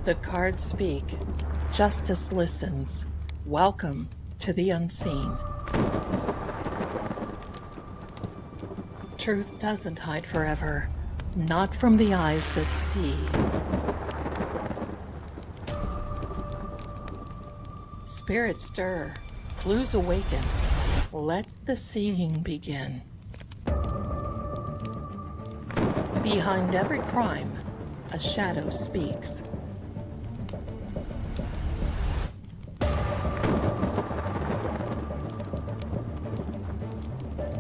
The cards speak. Justice listens. Welcome to the unseen. Truth doesn't hide forever, not from the eyes that see. Spirits stir, clues awaken. Let the seeing begin. Behind every crime, a shadow speaks.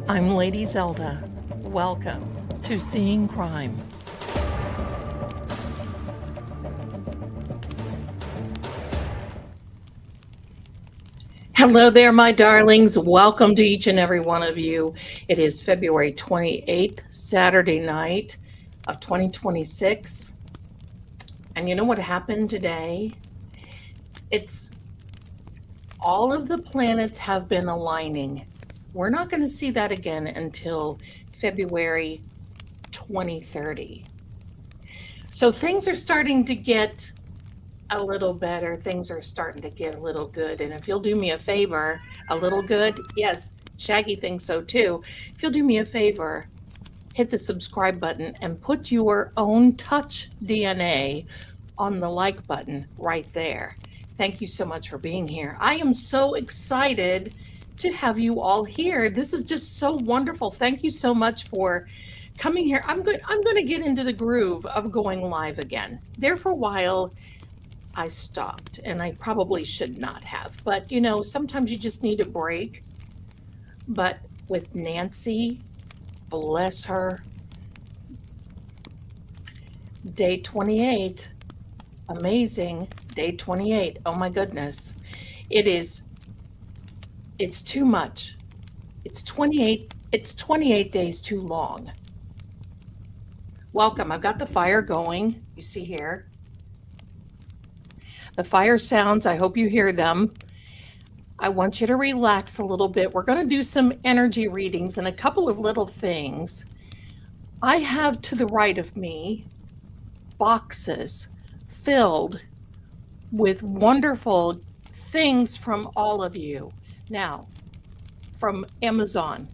I'm Lady Zelda. Welcome to Seeing Crime. Hello there, my darlings. Welcome to each and every one of you. It is February 28th, Saturday night of 2026. And you know what happened today? It's all of the planets have been aligning. We're not going to see that again until February 2030. So things are starting to get a little better. Things are starting to get a little good. And if you'll do me a favor, a little good, yes, Shaggy thinks so too. If you'll do me a favor, hit the subscribe button and put your own touch DNA on the like button right there. Thank you so much for being here. I am so excited to have you all here. This is just so wonderful. Thank you so much for coming here. I'm going to get into the groove of going live again. There for a while, I stopped, and I probably should not have. But, you know, sometimes you just need a break. But with Nancy, bless her, day 28, amazing, day 28. Oh my goodness. It's too much. It's 28 days too long. Welcome. I've got the fire going. You see here. The fire sounds, I hope you hear them. I want you to relax a little bit. We're going to do some energy readings and a couple of little things. I have to the right of me boxes filled with wonderful things from all of you. Now, from Amazon.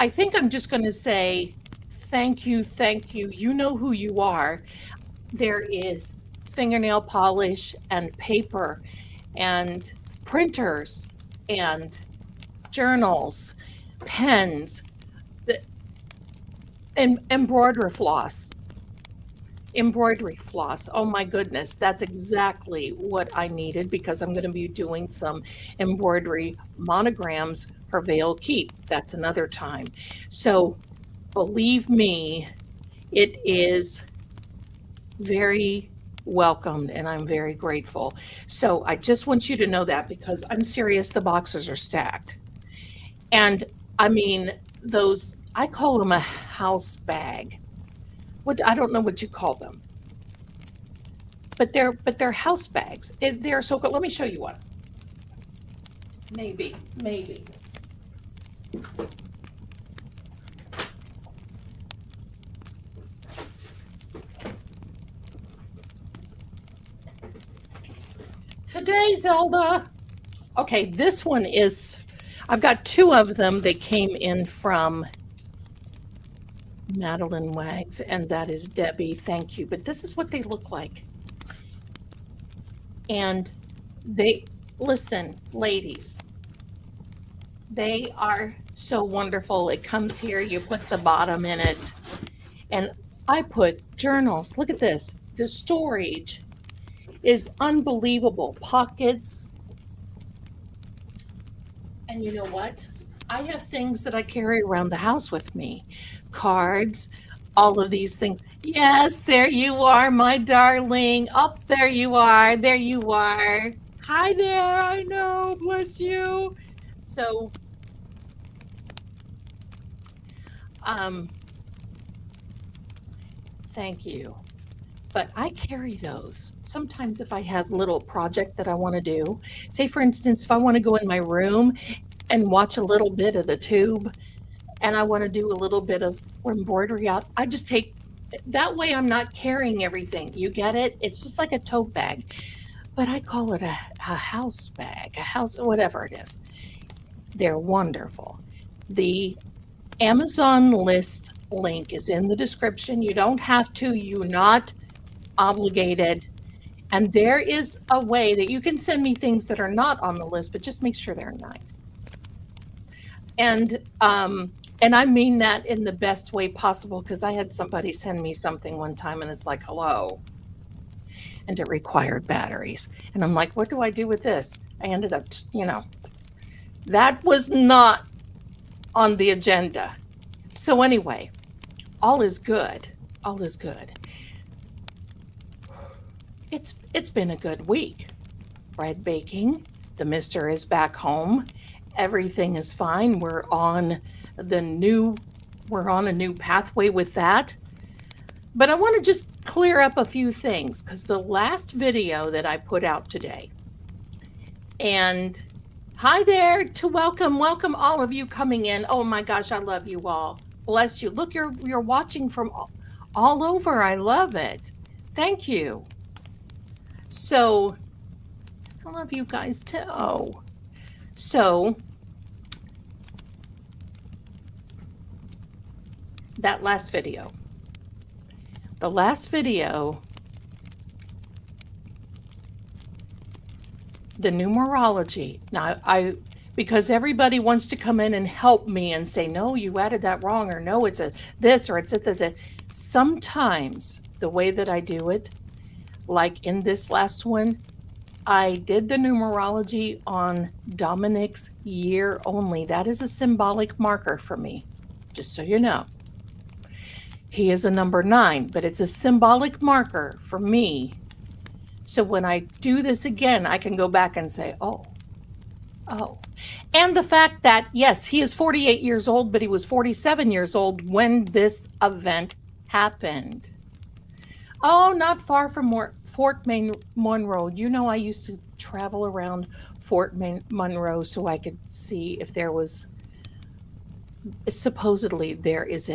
I think I'm just going to say thank you, thank you. You know who you are. There is fingernail polish and paper and printers and journals, pens, and embroidery floss. Oh my goodness, that's exactly what I needed because I'm going to be doing some embroidery monograms for Veil Keep. That's another time. So believe me, it is very welcomed and I'm very grateful. So I just want you to know that because I'm serious, the boxes are stacked. And I mean, those, I call them a house bag. I don't know what you call them, but they're house bags. They're so good. Let me show you one. Maybe. Today, Zelda. Okay, this one is, I've got two of them. They came in from Madeline Wags, and that is Debbie. Thank you. But this is what they look like. And listen, ladies, they are so wonderful. It comes here, you put the bottom in it. And I put journals. Look at this. The storage is unbelievable. Pockets. And you know what? I have things that I carry around the house with me. Cards, all of these things. Yes, there you are, my darling. Up there you are. There you are. Hi there. I know. Bless you. So, thank you. But I carry those. Sometimes if I have a little project that I want to do, say for instance, if I want to go in my room and watch a little bit of the tube and I want to do a little bit of embroidery out, I just take that way I'm not carrying everything. You get it? It's just like a tote bag, but I call it a house bag, a house, whatever it is. They're wonderful. The Amazon list link is in the description. You don't have to, you're not obligated. And there is a way that you can send me things that are not on the list, but just make sure they're nice. And I mean that in the best way possible, because I had somebody send me something one time and it's like, hello. And it required batteries. And I'm like, what do I do with this? I ended up, that was not on the agenda. So anyway, all is good. All is good. It's been a good week. Bread baking. The mister is back home. Everything is fine. We're on a new pathway with that. But I want to just clear up a few things, because the last video that I put out today, and hi there to welcome all of you coming in. Oh my gosh, I love you all. Bless you. Look, you're watching from all over. I love it. Thank you. So I love you guys too. So that last video, the numerology. Now because everybody wants to come in and help me and say, no, you added that wrong, or no, it's a this, or it's a that. Sometimes the way that I do it, like in this last one, I did the numerology on Dominic's year only. That is a symbolic marker for me, just so you know. He is a number 9, but it's a symbolic marker for me. So when I do this again, I can go back and say, oh. And the fact that, yes, he is 48 years old, but he was 47 years old when this event happened. Oh, not far from Fort Monroe. You know, I used to travel around Fort Monroe so I could see if there was, supposedly there is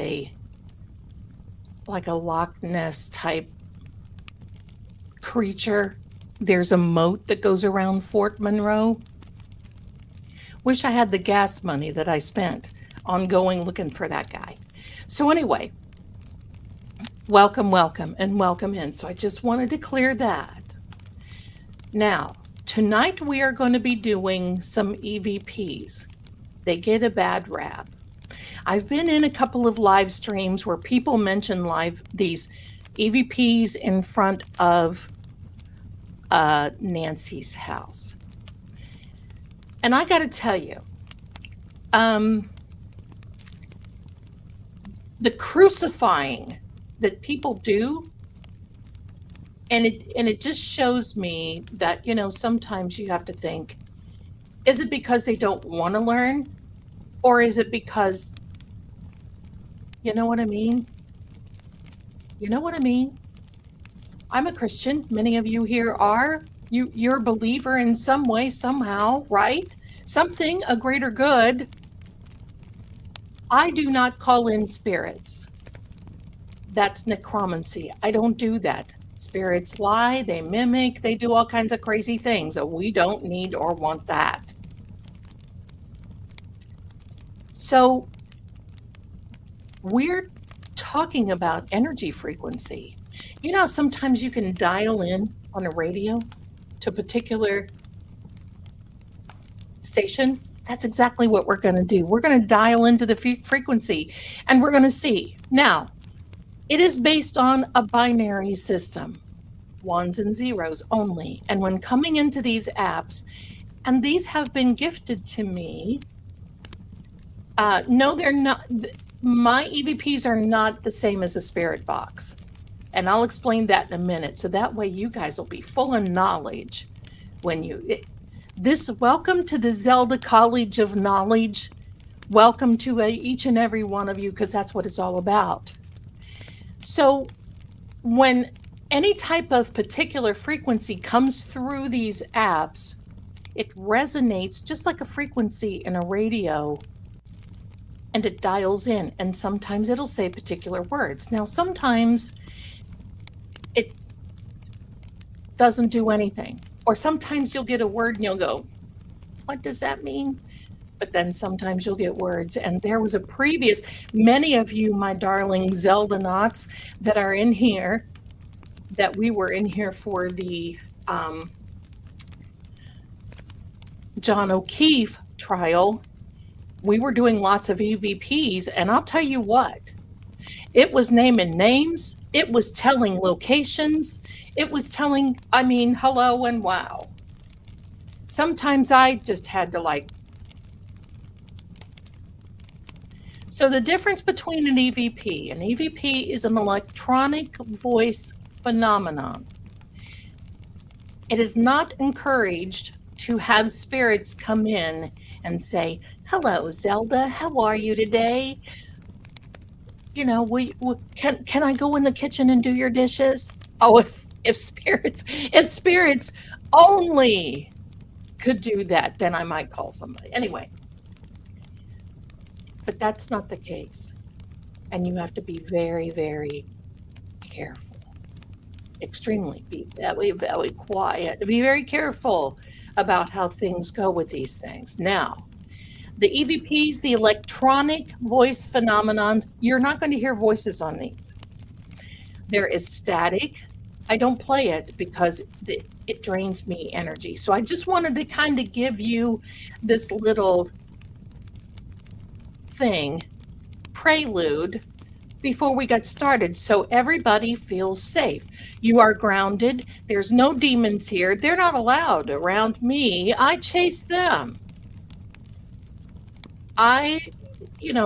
like a Loch Ness type creature. There's a moat that goes around Fort Monroe. Wish I had the gas money that I spent on going looking for that guy. So anyway, welcome in. So I just wanted to clear that. Now, tonight we are going to be doing some EVPs. They get a bad rap. I've been in a couple of live streams where people mention these EVPs in front of Nancy's house. And I got to tell you, the crucifying that people do, and it just shows me that, sometimes you have to think, is it because they don't want to learn, or is it because, you know what I mean? I'm a Christian. Many of you here are. You're a believer in some way, somehow, right? Something, a greater good. I do not call in spirits. That's necromancy. I don't do that. Spirits lie, they mimic, they do all kinds of crazy things. So we don't need or want that. So we're talking about energy frequency. You know, sometimes you can dial in on a radio to a particular station. That's exactly what we're going to do. We're going to dial into the frequency, and we're going to see. Now, it is based on a binary system, 1s and 0s only. And when coming into these apps, and these have been gifted to me, no, they're not. My EVPs are not the same as a spirit box. And I'll explain that in a minute. So that way you guys will be full of knowledge when welcome to the Zelda College of Knowledge. Welcome to each and every one of you, because that's what it's all about. So when any type of particular frequency comes through these apps, it resonates just like a frequency in a radio and it dials in, and sometimes it'll say particular words. Now, sometimes it doesn't do anything, or sometimes you'll get a word and you'll go, what does that mean? But then sometimes you'll get words. And there was a previous, many of you, my darling Zelda knots that are in here, that we were in here for the John O'Keefe trial. We were doing lots of EVPs, and I'll tell you what, it was naming names, it was telling locations, it was telling, hello and wow. Sometimes I just had to So the difference between an EVP is an electronic voice phenomenon. It is not encouraged to have spirits come in and say, hello, Zelda, how are you today? Can I go in the kitchen and do your dishes? Oh, if spirits only could do that, then I might call somebody. Anyway, but that's not the case. And you have to be very, very careful. Extremely, be very, very quiet. Be very careful about how things go with these things. Now, the EVPs, the electronic voice phenomenon, you're not going to hear voices on these. There is static. I don't play it because it drains me energy. So I just wanted to kind of give you this little thing, prelude, before we got started, so everybody feels safe. You are grounded. There's no demons here. They're not allowed around me. I chase them.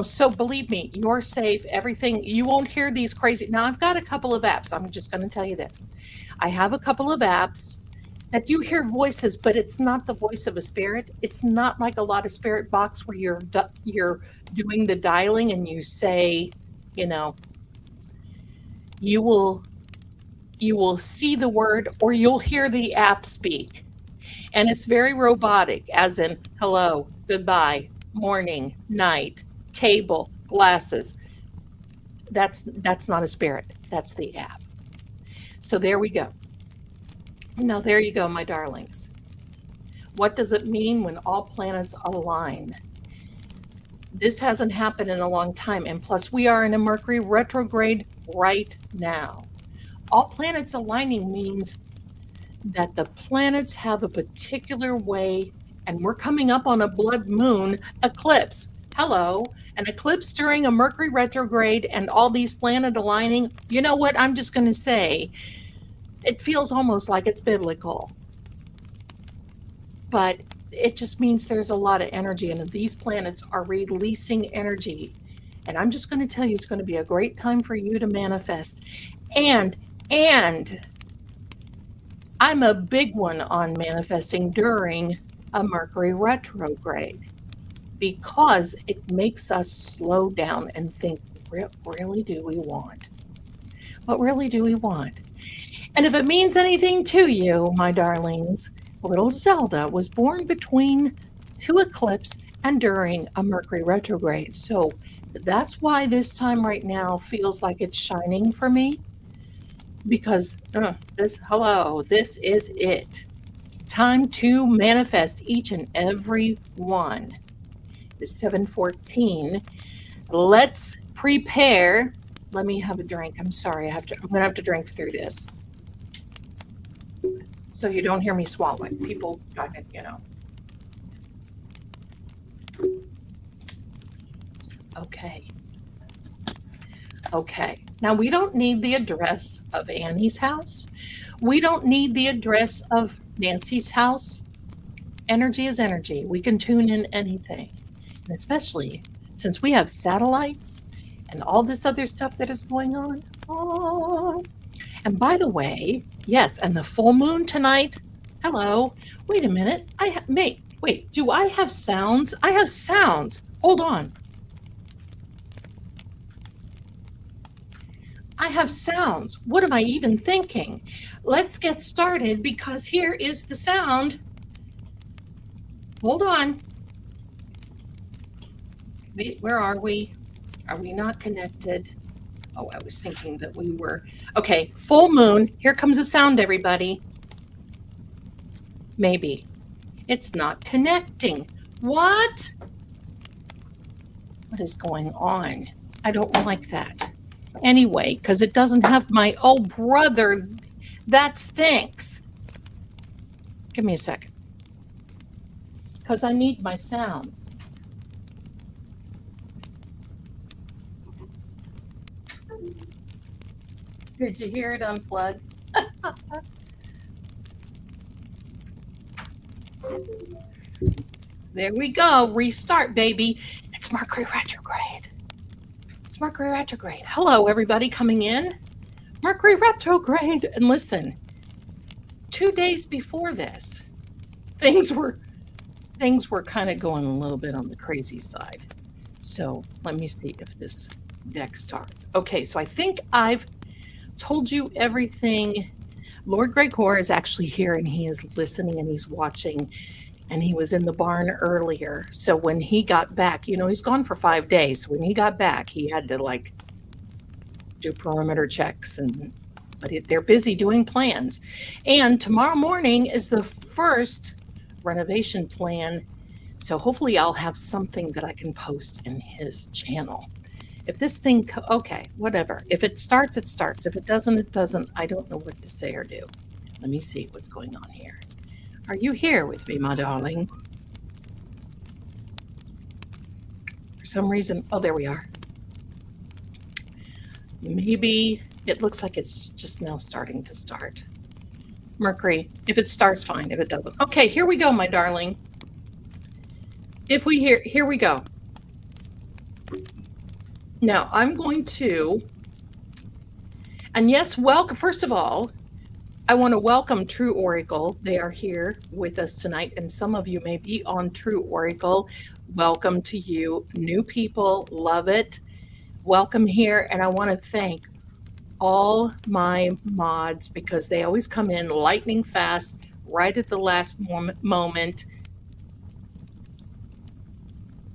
So believe me, you're safe. Everything, you won't hear these crazy. Now, I've got a couple of apps. I'm just going to tell you this. I have a couple of apps that you hear voices, but it's not the voice of a spirit. It's not like a lot of spirit box where you're doing the dialing and you say, you will see the word or you'll hear the app speak. And it's very robotic, as in hello, goodbye, morning, night, table, glasses. That's not a spirit. That's the app. So there we go. Now there you go, my darlings. What does it mean when all planets align? This hasn't happened in a long time, and plus we are in a Mercury retrograde right now. All planets aligning means that the planets have a particular way, and we're coming up on a blood moon eclipse. Hello, an eclipse during a Mercury retrograde and all these planet aligning. You know what? I'm just going to say, it feels almost like it's biblical. But it just means there's a lot of energy, and these planets are releasing energy. And I'm just going to tell you, it's going to be a great time for you to manifest. And I'm a big one on manifesting during a Mercury retrograde because it makes us slow down and think, what really do we want? What really do we want? And if it means anything to you, my darlings, little Zelda was born between two eclipses and during a Mercury retrograde. So that's why this time right now feels like it's shining for me, because this is it. Time to manifest each and every one. It's 7:14. Let's prepare. Let me have a drink. I'm sorry. I'm going to have to drink through this, so you don't hear me swallowing. People, Okay. Now, we don't need the address of Annie's house. We don't need the address of Nancy's house. Energy is energy. We can tune in anything. And especially since we have satellites and all this other stuff that is going on. Oh. And by the way, yes, and the full moon tonight. Hello. Wait a minute. Wait, do I have sounds? I have sounds. Hold on. I have sounds. What am I even thinking? Let's get started because here is the sound. Hold on. Where are we? Are we not connected? Oh, I was thinking that we were. Okay, full moon. Here comes the sound, everybody. Maybe. It's not connecting. What? What is going on? I don't like that. Anyway, because it doesn't have my, oh, brother, that stinks. Give me a second. Because I need my sounds. Did you hear it unplug? There we go. Restart, baby. It's Mercury retrograde. It's Mercury retrograde. Hello, everybody coming in. Mercury retrograde. And listen, 2 days before this, things were kind of going a little bit on the crazy side. So let me see if this deck starts. Okay, so I think I've told you everything. Lord Gregor is actually here and he is listening and he's watching, and he was in the barn earlier. So when he got back, you know, he's gone for 5 days. When he got back, he had to like do perimeter checks, but they're busy doing plans. And tomorrow morning is the first renovation plan. So hopefully I'll have something that I can post in his channel. If this thing, okay, whatever. If it starts, it starts. If it doesn't, it doesn't. I don't know what to say or do. Let me see what's going on here. Are you here with me, my darling? For some reason, oh, there we are. Maybe it looks like it's just now starting to start. Mercury, if it starts, fine. If it doesn't. Okay, here we go, my darling. If we here we go. Now, I'm going to, and yes, welcome, first of all, I want to welcome True Oracle. They are here with us tonight, and some of you may be on True Oracle. Welcome to you. New people, love it. Welcome here, and I want to thank all my mods because they always come in lightning fast, right at the last moment,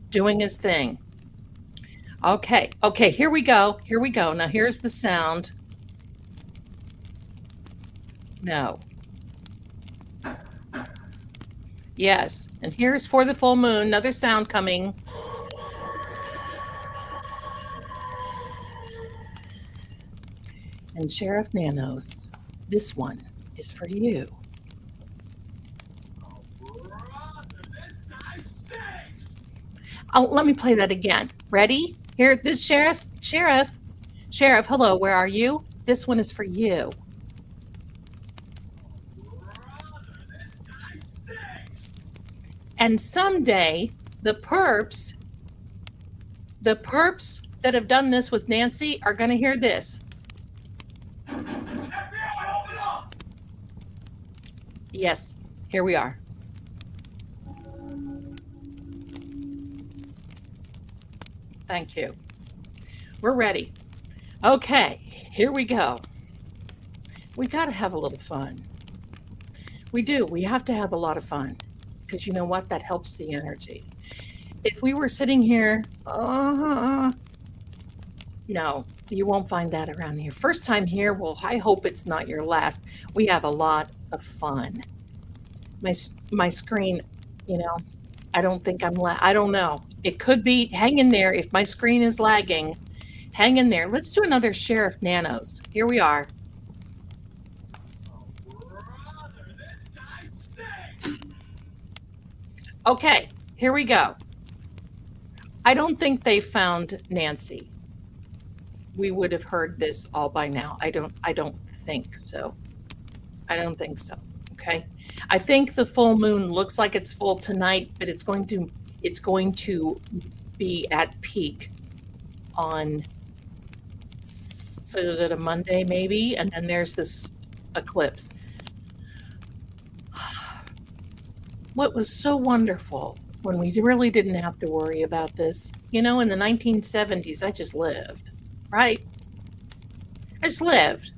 doing his thing. Okay, here we go. Here we go. Now here's the sound. No. Yes, and here's for the full moon, another sound coming. And Sheriff Nanos, this one is for you. Oh, let me play that again. Ready? Here, this Sheriff, hello, where are you? This one is for you. And someday, the perps that have done this with Nancy are going to hear this. Yes, here we are. Thank you. We're ready. Okay, here we go. We got to have a little fun. We do. We have to have a lot of fun because you know what? That helps the energy. If we were sitting here, no, you won't find that around here. First time here, well, I hope it's not your last. We have a lot of fun. My screen, you know, I don't think I don't know. It could be, hang in there. If my screen is lagging, hang in there. Let's do another Sheriff Nanos. Here we are. Okay, here we go. I don't think they found Nancy. We would have heard this all by now. I don't think so. I don't think so. Okay. I think the full moon looks like it's full tonight, but it's going to be at peak on so that a Monday maybe, and then there's this eclipse. What was so wonderful when we really didn't have to worry about this, you know, in the 1970s, I just lived, right? I just lived.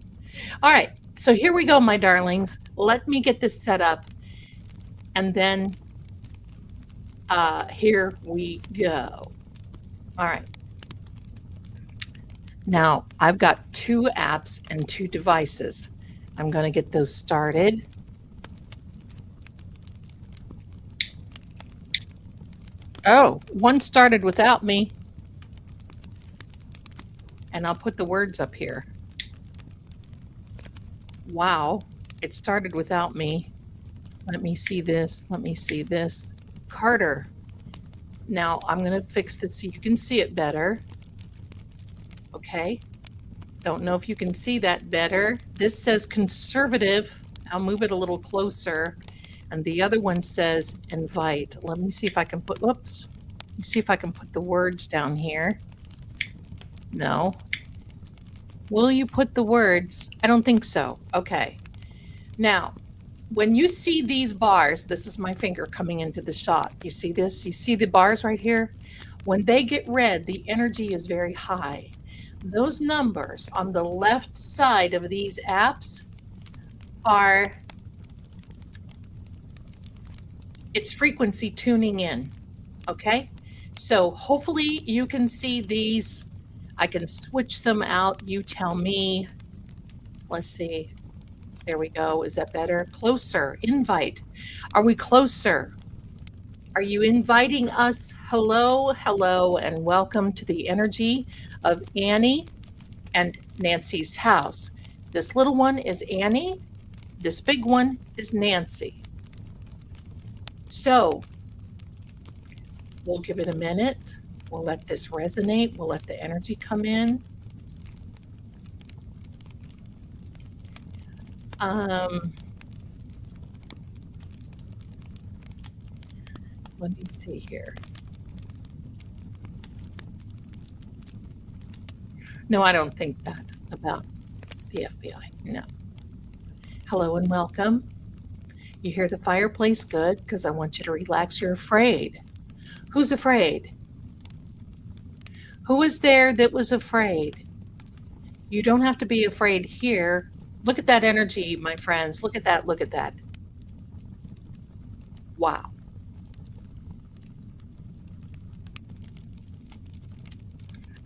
All right. So here we go, my darlings. Let me get this set up. And then here we go. All right. Now, I've got 2 apps and 2 devices. I'm going to get those started. Oh, one started without me. And I'll put the words up here. Wow, it started without me. Let me see this. Let me see this. Carter. Now, I'm going to fix this so you can see it better. Okay. Don't know if you can see that better. This says conservative. I'll move it a little closer. And the other one says invite. Let me see if I can put, whoops. Let me see if I can put the words down here. No. Will you put the words? I don't think so. Okay. Now, when you see these bars, this is my finger coming into the shot. You see this? You see the bars right here? When they get red, the energy is very high. Those numbers on the left side of these apps are, it's frequency tuning in, okay? So hopefully you can see these. I can switch them out. You tell me. Let's see. There we go. Is that better? Closer. Invite. Are we closer? Are you inviting us? Hello, hello, and welcome to the energy of Annie and Nancy's house. This little one is Annie. This big one is Nancy. So we'll give it a minute. We'll let this resonate. We'll let the energy come in. Let me see here. No, I don't think that about the FBI. No. Hello and welcome. You hear the fireplace? Good, because I want you to relax. You're afraid. Who's afraid? Who was there that was afraid? You don't have to be afraid here. Look at that energy, my friends. Look at that. Look at that. Wow.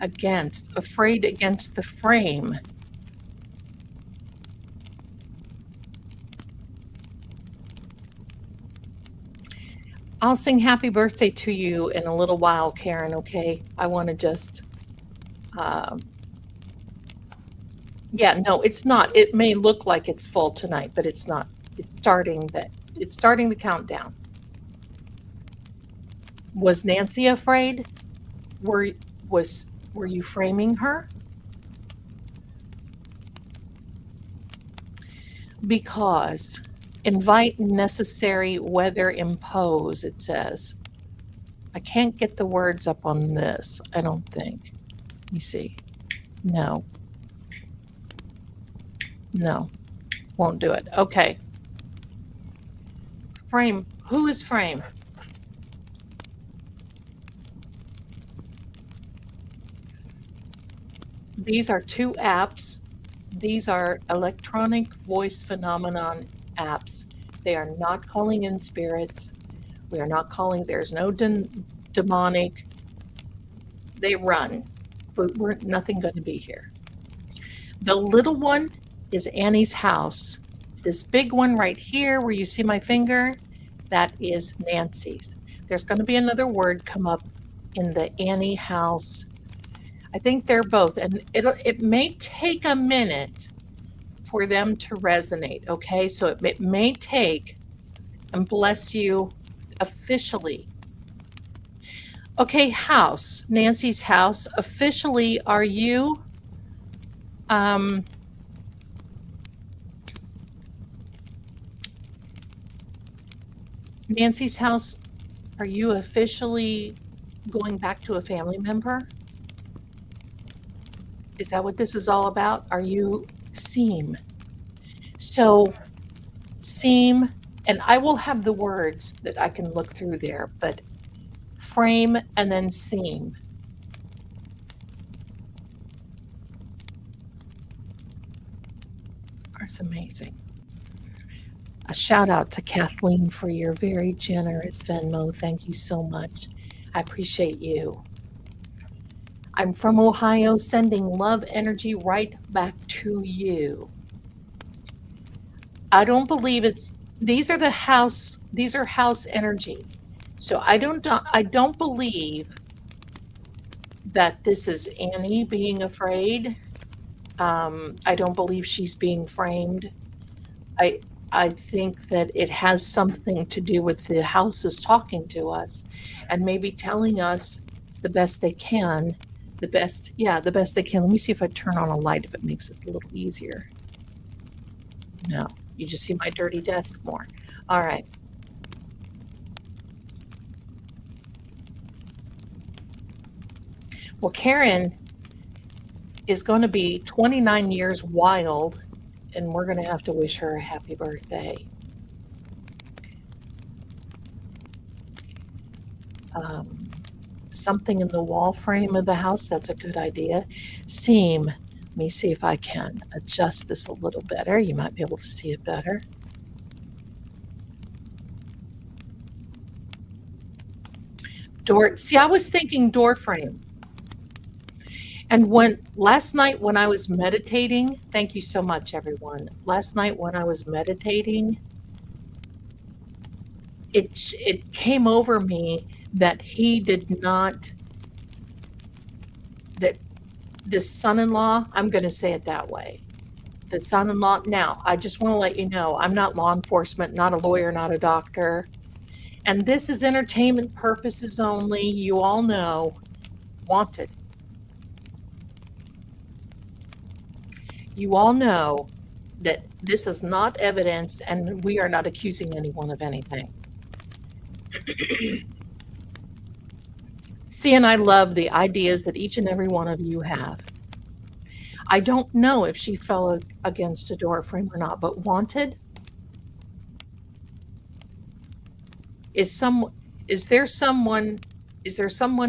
Afraid against the frame. I'll sing happy birthday to you in a little while, Karen, okay? I want to just, yeah, no, it's not. It may look like it's full tonight, but it's not. It's starting the countdown. Was Nancy afraid? Were you framing her? Because invite necessary, whether impose, it says. I can't get the words up on this, I don't think. Let me see. No. No. Won't do it. Okay. Frame. Who is frame? These are 2 apps. These are electronic voice phenomenon apps. They are not calling in spirits. We are not calling, there's no demonic. They run, but we're nothing going to be here. The little one is Annie's house. This big one right here where you see my finger, that is Nancy's. There's going to be another word come up in the Annie house. I think they're both, and it may take a minute for them to resonate, okay? So it may take, and bless you officially. Okay, house, Nancy's house. Officially, are you, Nancy's house, are you officially going back to a family member? Is that what this is all about? Are you seam? So seam, and I will have the words that I can look through there, but frame and then seam. That's amazing. A shout out to Kathleen for your very generous Venmo. Thank you so much. I appreciate you. I'm from Ohio, sending love energy right back to you. I don't believe these are house energy. So I don't believe that this is Annie being afraid. I don't believe she's being framed. I I think that it has something to do with the houses talking to us and maybe telling us the best they can. The best they can. Let me see if I turn on a light if it makes it a little easier. No, you just see my dirty desk more. All right. Well, Karen is going to be 29 years wild, and we're going to have to wish her a happy birthday. Something in the wall frame of the house, that's a good idea. Seam. Let me see if I can adjust this a little better. You might be able to see it better. Door. See, I was thinking door frame. And last night when I was meditating, thank you so much, everyone. Last night when I was meditating, it came over me that he did not, that this son-in-law, I'm going to say it that way, the son-in-law. Now, I just want to let you know, I'm not law enforcement, not a lawyer, not a doctor. And this is entertainment purposes only. You all know, wanted. You all know that this is not evidence and we are not accusing anyone of anything. See, and I love the ideas that each and every one of you have. I don't know if she fell against a door frame or not, but wanted? Is there someone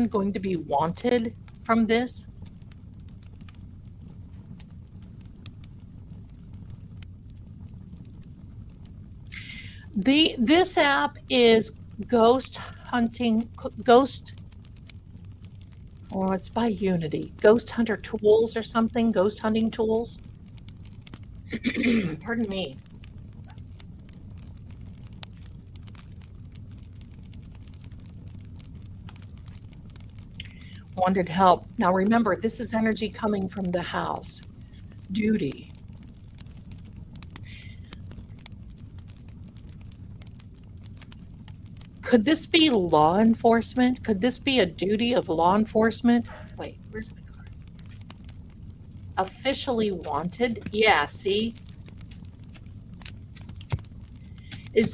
going to be wanted from this? This app is ghost hunting, it's by Unity. Ghost Hunter Tools or something, ghost hunting tools. Pardon me. Wanted help. Now remember, this is energy coming from the house. Duty. Could this be law enforcement? Could this be a duty of law enforcement? Wait, where's my card? Officially wanted? Yeah, see? Is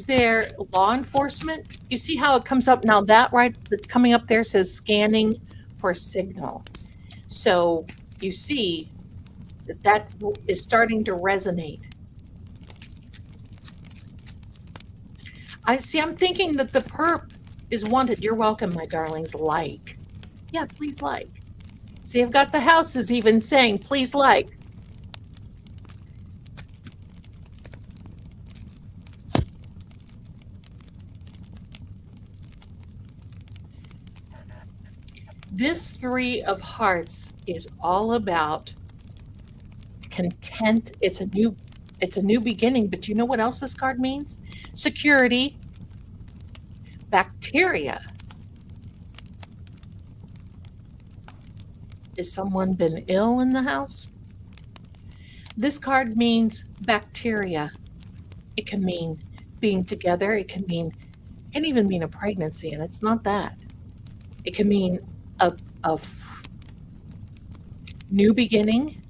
there law enforcement? You see how it comes up now? That right that's coming up there says scanning for signal. So you see that is starting to resonate. I'm thinking that the perp is wanted. You're welcome, my darlings. Like. Yeah, please like. See, I've got the houses even saying, please like. This Three of Hearts is all about content. It's a new beginning, but you know what else this card means? Security, bacteria. Has someone been ill in the house? This card means bacteria. It can mean being together. It can even mean a pregnancy, and it's not that. It can mean a new beginning,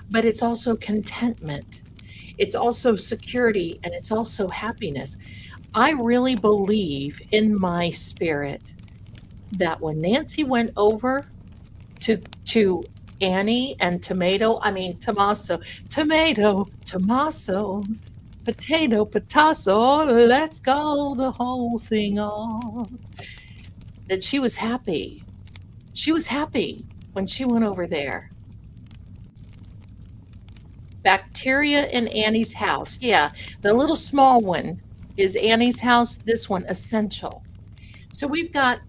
but it's also contentment. It's also security, and it's also happiness. I really believe in my spirit that when Nancy went over to Annie and Tommaso, potato, patasso, let's go the whole thing on. That she was happy. She was happy when she went over there. Bacteria in Annie's house. Yeah, the little small one is Annie's house. This one, essential. So we've got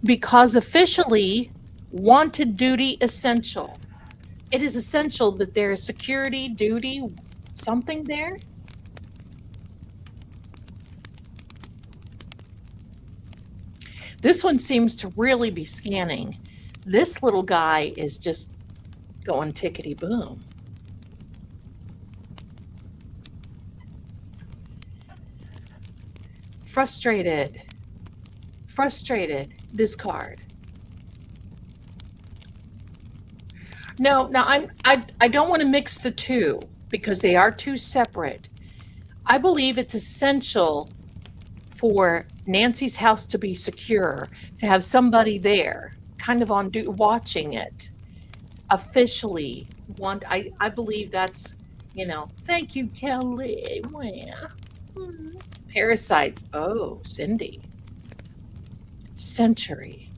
Because officially, wanted duty essential. It is essential that there is security, duty, something there. This one seems to really be scanning. This little guy is just going tickety boom. Frustrated. Frustrated. Discard. No, I don't want to mix the two because they are two separate. I believe it's essential for Nancy's house to be secure, to have somebody there, kind of on watching it. Officially, I believe that's, thank you, Kelly. Parasites. Oh, Cindy. Century.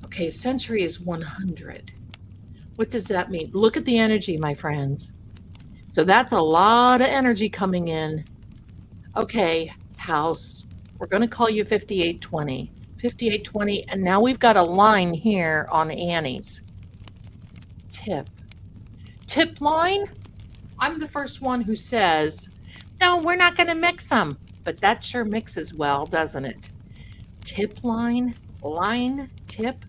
Okay, century is 100. What does that mean? Look at the energy, my friends. So that's a lot of energy coming in. Okay, house. We're going to call you 5820. 5820, and now we've got a line here on Annie's. Tip. Tip line? I'm the first one who says, no, we're not going to mix them. But that sure mixes well, doesn't it? Tip line, tip.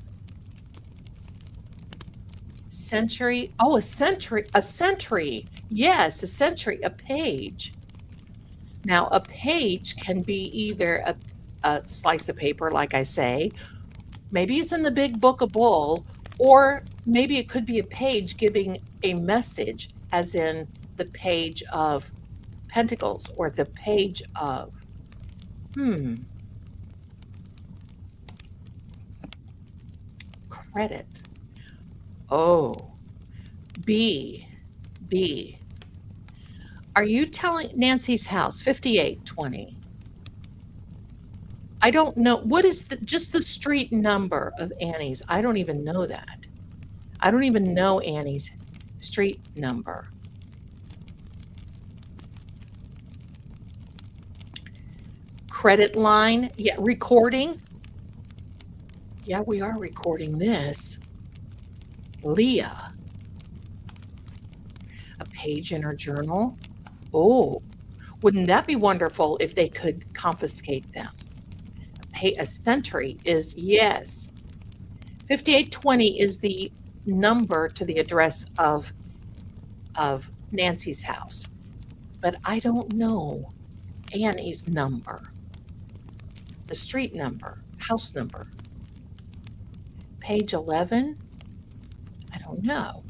Century. Oh, a century. Yes, a century, a page. Now, a page can be either a slice of paper, like I say. Maybe it's in the big book of Bull, or maybe it could be a page giving a message, as in the page of Pentacles or the page of, credit. Oh, B. Are you telling Nancy's house, 5820? I don't know. What is just the street number of Annie's? I don't even know that. I don't even know Annie's street number. Credit line. Yeah, recording. Yeah, we are recording this. Leah. A page in her journal. Oh, wouldn't that be wonderful if they could confiscate them? A century is, yes. 5820 is the number to the address of Nancy's house. But I don't know Annie's number. The street number, house number. Page 11? I don't know.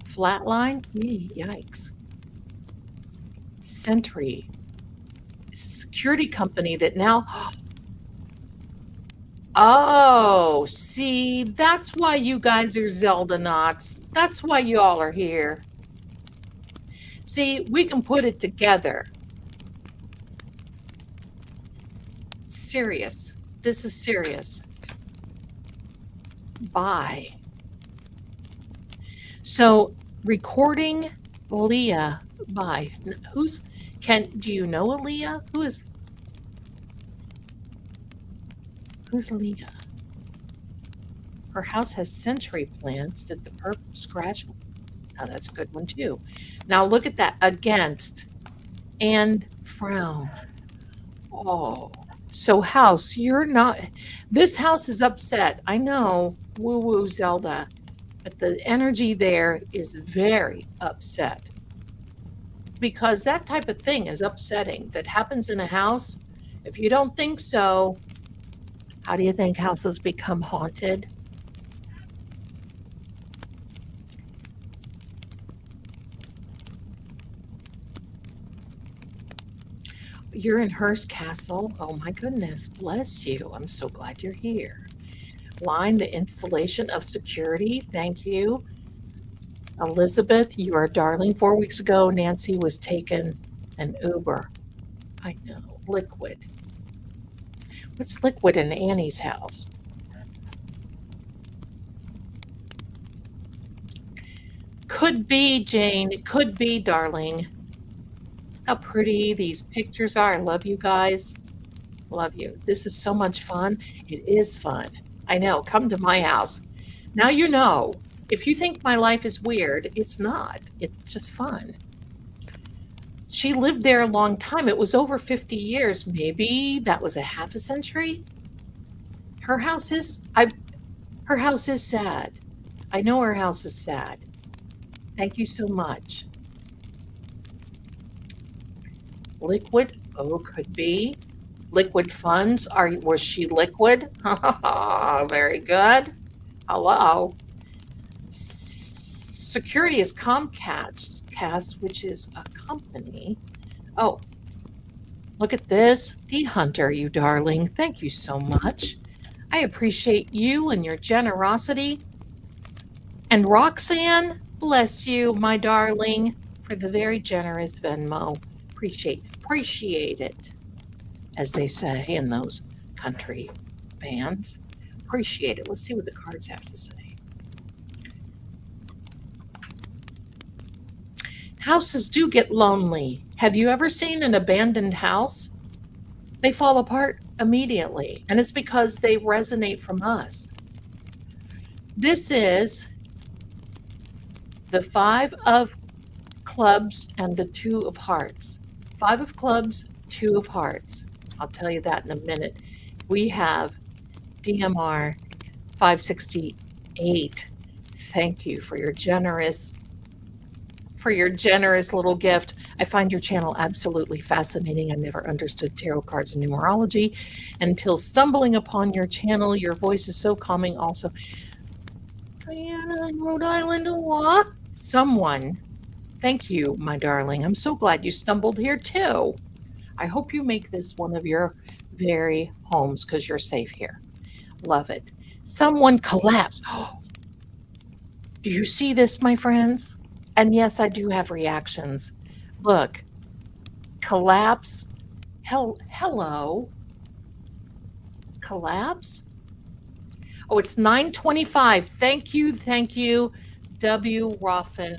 Flatline? Yikes. Century. Security company that now... Oh, see, that's why you guys are Zelda knots. That's why you all are here. See, we can put it together. Serious. This is serious. Bye. So, recording Leah by do you know Leah? Who's Leah? Her house has century plants that the purple scratch. Oh, that's a good one too. Now look at that. Against and frown. Oh, so house, you're not. This house is upset. I know, woo woo Zelda, but the energy there is very upset. Because that type of thing is upsetting. That happens in a house. If you don't think so, how do you think houses become haunted? You're in Hearst Castle. Oh my goodness, bless you. I'm so glad you're here. Line, the installation of security. Thank you. Elizabeth, you are darling. 4 weeks ago, Nancy was taken an Uber. I know. Liquid. What's liquid in Annie's house? Could be, Jane. It could be, darling. How pretty these pictures are. I love you guys. Love you. This is so much fun. It is fun. I know. Come to my house. Now you know. If you think my life is weird, it's not. It's just fun. She lived there a long time. It was over 50 years. Maybe that was a half a century. Her house is sad. I know her house is sad. Thank you so much. Liquid, oh, could be. Liquid funds, was she liquid? Very good. Hello. Security is Comcast, which is a company. Oh, look at this. D-Hunter, you darling. Thank you so much. I appreciate you and your generosity. And Roxanne, bless you, my darling, for the very generous Venmo. Appreciate it, as they say in those country bands. Appreciate it. Let's see what the cards have to say. Houses do get lonely. Have you ever seen an abandoned house? They fall apart immediately, and it's because they resonate from us. This is the 5 of clubs and the 2 of hearts. 5 of clubs, 2 of hearts. I'll tell you that in a minute. We have DMR 568. Thank you for your generous little gift. I find your channel absolutely fascinating. I never understood tarot cards and numerology until stumbling upon your channel. Your voice is so calming also. Diana in Rhode Island, what? Someone, thank you, my darling. I'm so glad you stumbled here too. I hope you make this one of your very homes because you're safe here. Love it. Someone collapsed. Do you see this, my friends? And yes, I do have reactions. Look, collapse. Hello. Collapse? Oh, it's 9:25. Thank you. W. Roffin.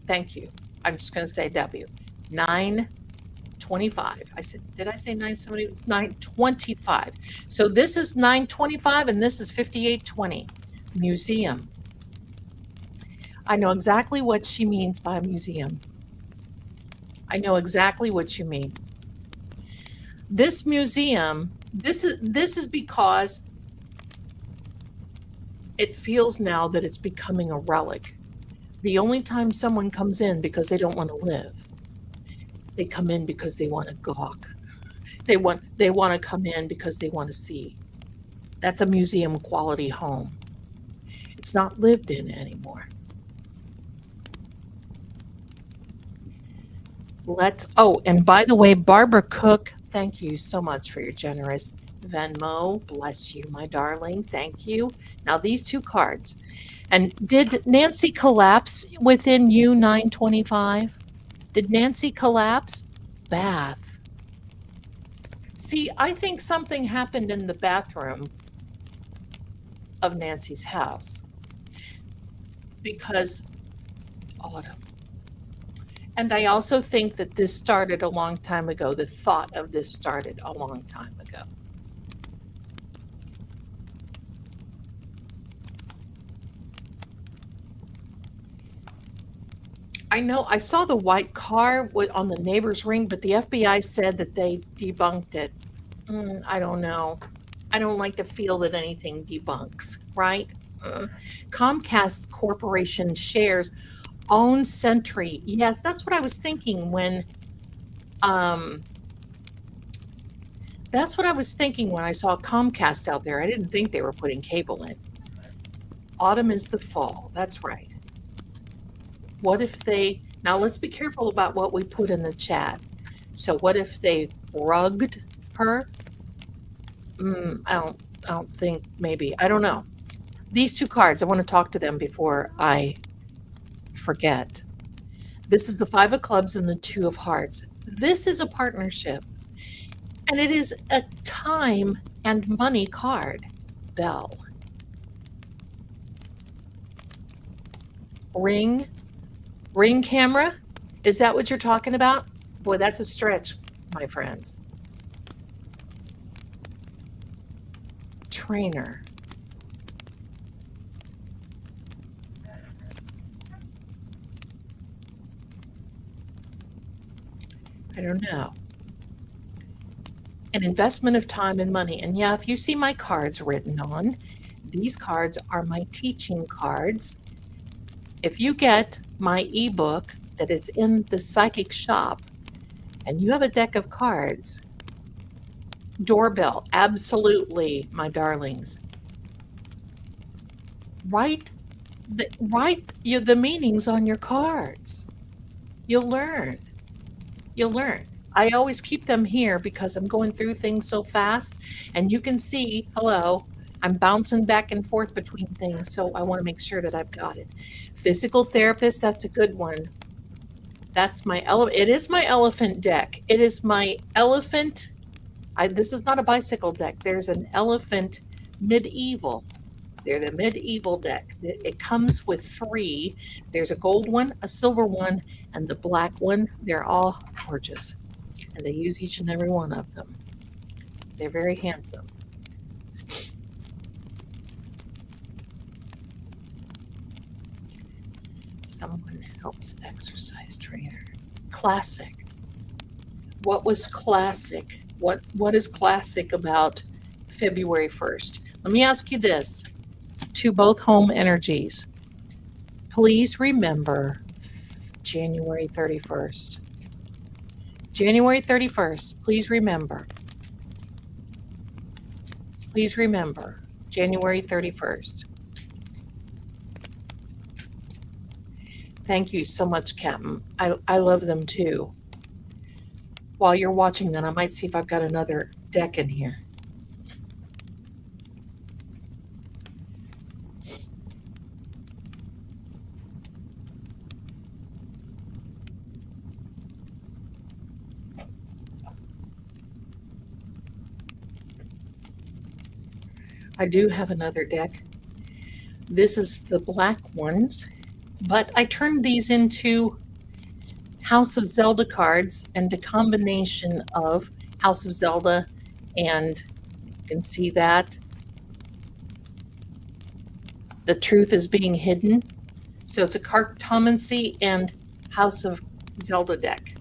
Thank you. I'm just going to say W. 9:25. Did I say 9:70? It's 9:25. So this is 9:25 and this is 58:20. Museum. I know exactly what she means by a museum. I know exactly what you mean. This museum, this is because it feels now that it's becoming a relic. The only time someone comes in because they don't want to live, they come in because they want to gawk. They want to come in because they want to see. That's a museum quality home. It's not lived in anymore. And by the way, Barbara Cook, thank you so much for your generous Venmo. Bless you, my darling. Thank you. Now these 2 cards. And did Nancy collapse within you 9:25? Did Nancy collapse? Bath. See, I think something happened in the bathroom of Nancy's house because autumn. And I also think that this started a long time ago. The thought of this started a long time ago. I know I saw the white car on the neighbor's ring, but the FBI said that they debunked it. I don't know. I don't like to feel that anything debunks, right? Comcast Corporation shares own Sentry. Yes, that's what I was thinking when that's what I was thinking when I saw Comcast out there. I didn't think they were putting cable in. Autumn is the fall. That's right. What if now let's be careful about what we put in the chat. So what if they rugged her? I don't think, maybe. I don't know. These 2 cards, I want to talk to them before I forget. This is the 5 of clubs and the 2 of hearts. This is a partnership. And it is a time and money card. Bell. Ring camera. Is that what you're talking about? Boy, that's a stretch, my friends. Trainer. I don't know. An investment of time and money. And yeah, if you see my cards written on, these cards are my teaching cards. If you get my ebook that is in the psychic shop and you have a deck of cards, doorbell, absolutely, my darlings. Write the meanings on your cards. You'll learn. You'll learn. I always keep them here because I'm going through things so fast, and you can see, hello, I'm bouncing back and forth between things, so I want to make sure that I've got it. Physical therapist, that's a good one. That's my it is my elephant deck. It is my elephant. This is not a bicycle deck. There's an elephant medieval. They're the medieval deck. It comes with 3. There's a gold one, a silver one, and the black one. They're all gorgeous. And they use each and every one of them. They're very handsome. Someone helps exercise trainer. Classic. What was classic? What is classic about February 1st? Let me ask you this. To both home energies, please remember January 31st. January 31st, please remember. Please remember January 31st. Thank you so much, Captain. I love them too. While you're watching that, I might see if I've got another deck in here. I do have another deck. This is the black ones, but I turned these into House of Zelda cards and a combination of House of Zelda, and you can see that the truth is being hidden. So it's a cartomancy and House of Zelda deck.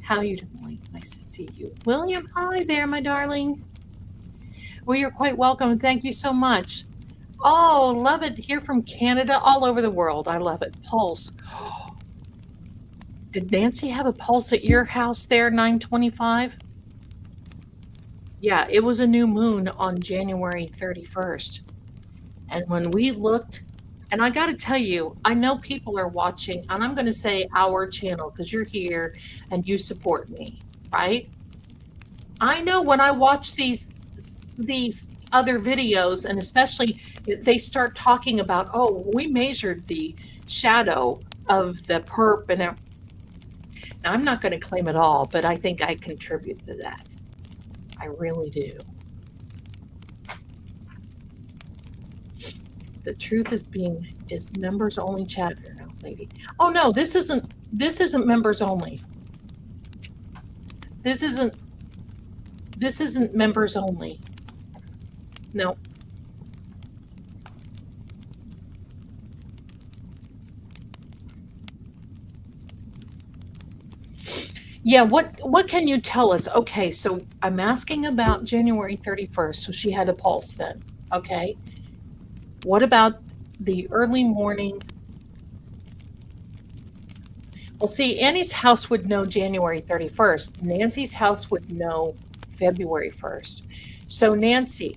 How you doing? Nice to see you. William, hi there, my darling. Well, you're quite welcome. Thank you so much. Oh, love it. Here from Canada, all over the world. I love it. Pulse. Did Nancy have a pulse at your house there, 925? Yeah, it was a new moon on January 31st. And when we looked, and I got to tell you, I know people are watching, and I'm going to say our channel because you're here and you support me, right? I know when I watch these other videos, and especially they start talking about, oh, we measured the shadow of the perp, and now I'm not going to claim it all, but I think I contribute to that. I really do. The truth is members only chat. No, lady. Oh no, this isn't members only. This isn't members only. No. Yeah, what can you tell us? Okay, so I'm asking about January 31st. So she had a pulse then. Okay. What about the early morning? Well, see, Annie's house would know January 31st. Nancy's house would know February 1st. So Nancy's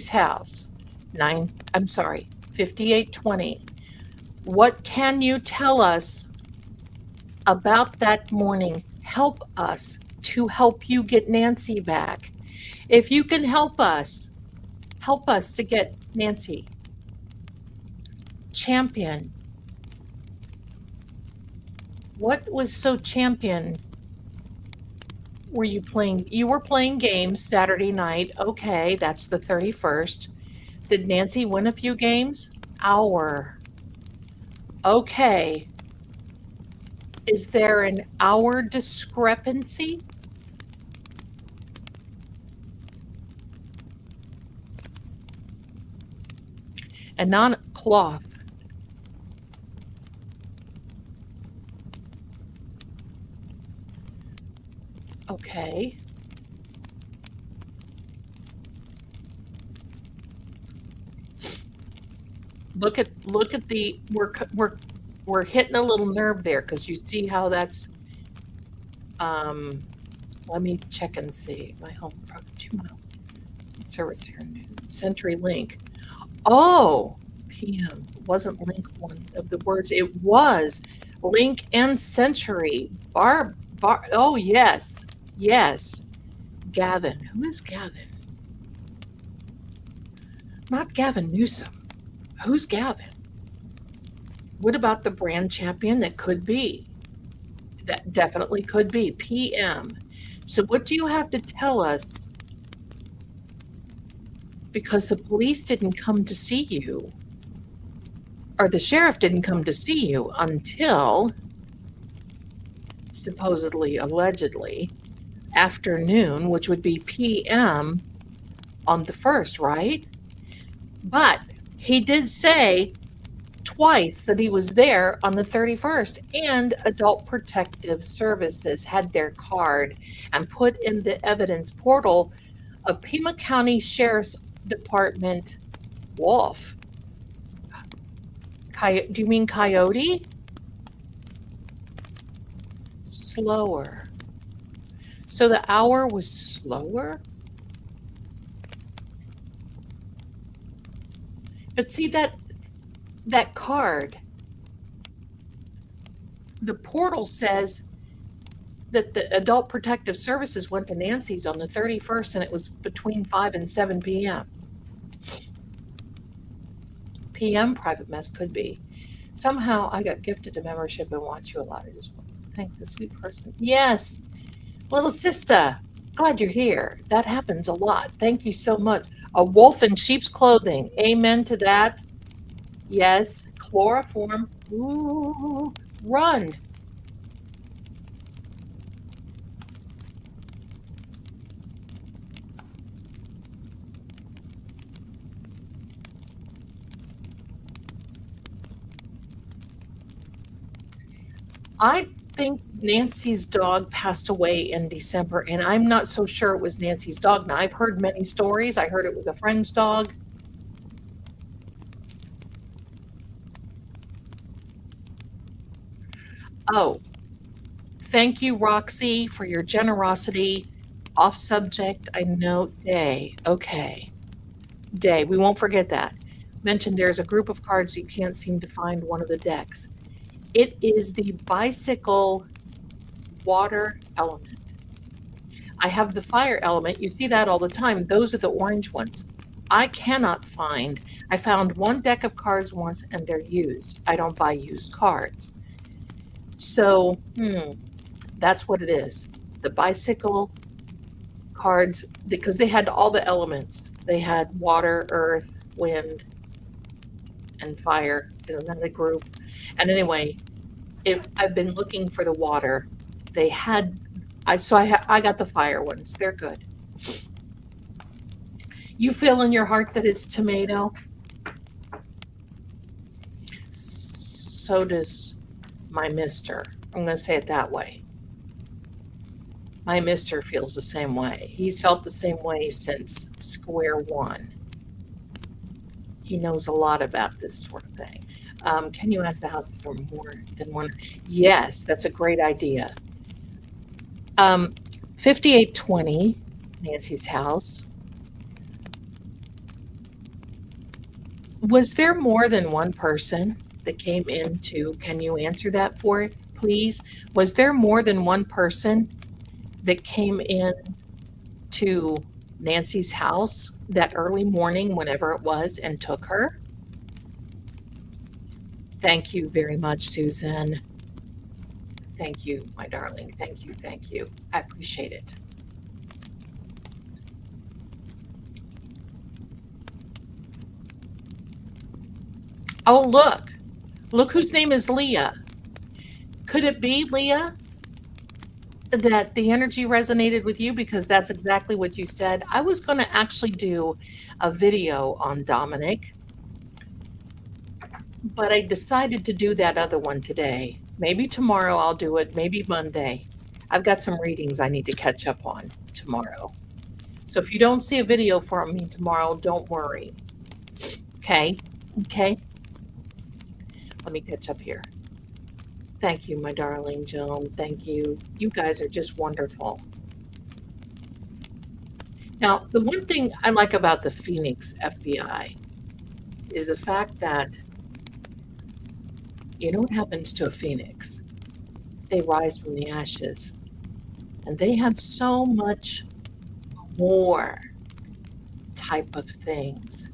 house, 5820. What can you tell us about that morning? Help us to help you get Nancy back. If you can help us to get Nancy. Champion. What was so champion? Were you playing? You were playing games Saturday night. Okay, that's the 31st. Did Nancy win a few games? Okay. Is there an hour discrepancy? And non-cloth. Okay. Look at the we're hitting a little nerve there, because you see how that's let me check and see. My home 2 miles service here, Century Link. Oh, PM wasn't Link one of the words. It was Link and Century. Oh yes, yes. Gavin. Who is Gavin? Not Gavin Newsom. Who's Gavin? What about the brand champion? That could be. That definitely could be. PM. So what do you have to tell us? Because the police didn't come to see you, or the sheriff didn't come to see you until, supposedly, allegedly, afternoon, which would be PM on the 1st, right? But he did say twice that he was there on the 31st, and Adult Protective Services had their card and put in the evidence portal of Pima County Sheriff's Department Wolf. Do you mean Coyote? Slower. So the hour was slower? But see that card, the portal says that the Adult Protective Services went to Nancy's on the 31st, and it was between 5 and 7 p.m. PM private mess could be. Somehow I got gifted a membership and watch you a lot. I just want to thank the sweet person. Yes, little sister, glad you're here. That happens a lot. Thank you so much. A wolf in sheep's clothing. Amen to that. Yes, chloroform. Ooh, run. I think Nancy's dog passed away in December, and I'm not so sure it was Nancy's dog. Now, I've heard many stories. I heard it was a friend's dog. Oh, thank you, Roxy, for your generosity. Off subject, I note day. Okay. Day. We won't forget that. Mentioned there's a group of cards you can't seem to find one of the decks. It is the bicycle water element. I have the fire element. You see that all the time. Those are the orange ones. I cannot find. I found one deck of cards once, and they're used. I don't buy used cards. So, that's what it is. The bicycle cards, because they had all the elements. They had water, earth, wind, and fire. Isn't that a group? And anyway, I've been looking for the water. They had, I got the fire ones. They're good. You feel in your heart that it's tomato? So does my mister. I'm going to say it that way. My mister feels the same way. He's felt the same way since square one. He knows a lot about this sort of thing. Can you ask the house for more than one? Yes, that's a great idea. 5820, Nancy's house. Was there more than one person that came into, can you answer that for please? Was there more than one person that came in to Nancy's house that early morning, whenever it was, and took her? Thank you very much, Susan. Thank you, my darling. Thank you. Thank you. I appreciate it. Oh, look. Look whose name is Leah. Could it be, Leah, that the energy resonated with you because that's exactly what you said? I was going to actually do a video on Dominic, but I decided to do that other one today. Maybe tomorrow I'll do it, maybe Monday. I've got some readings I need to catch up on tomorrow. So if you don't see a video from me tomorrow, don't worry. Okay? Okay? Let me catch up here. Thank you, my darling Joan. Thank you. You guys are just wonderful. Now, the one thing I like about the Phoenix FBI is the fact that, you know what happens to a phoenix? They rise from the ashes. And they have so much more type of things.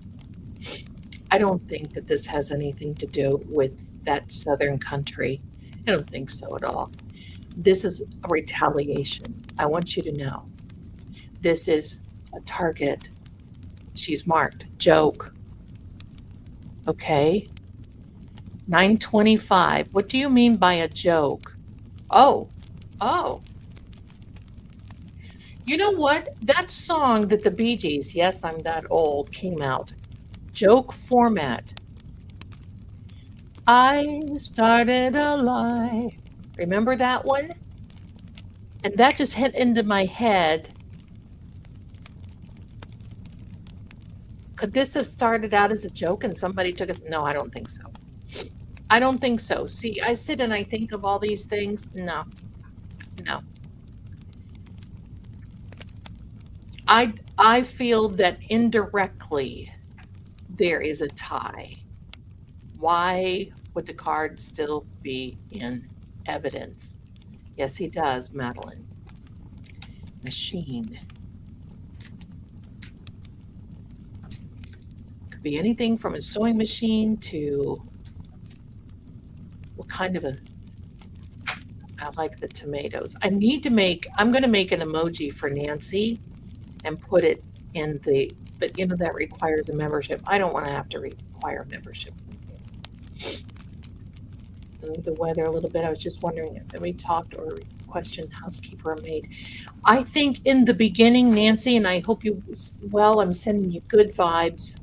I don't think that this has anything to do with that southern country. I don't think so at all. This is a retaliation. I want you to know. This is a target. She's marked. Joke. Okay. 925. What do you mean by a joke? Oh. You know what? That song that the Bee Gees, yes, I'm that old, came out. Joke format. I started a lie. Remember that one? And that just hit into my head. Could this have started out as a joke and somebody took it? No, I don't think so. I don't think so. See, I sit and I think of all these things. No. I feel that indirectly there is a tie. Why would the card still be in evidence? Yes, he does, Madeline. Machine. Could be anything from a sewing machine to what kind of a... I like the tomatoes. I'm going to make an emoji for Nancy and put it in the, but you know, that requires a membership. I don't want to have to require membership. The weather a little bit. I was just wondering if we talked or questioned housekeeper or maid. I think in the beginning, Nancy, and I hope you, well, I'm sending you good vibes.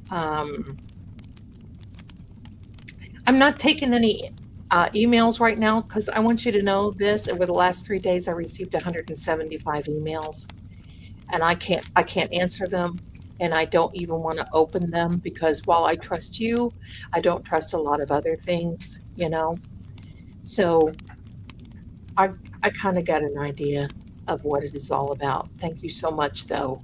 I'm not taking any emails right now because I want you to know this. Over the last 3 days, I received 175 emails, and I can't answer them, and I don't even want to open them because while I trust you, I don't trust a lot of other things, you know. So I kind of got an idea of what it is all about. Thank you so much, though.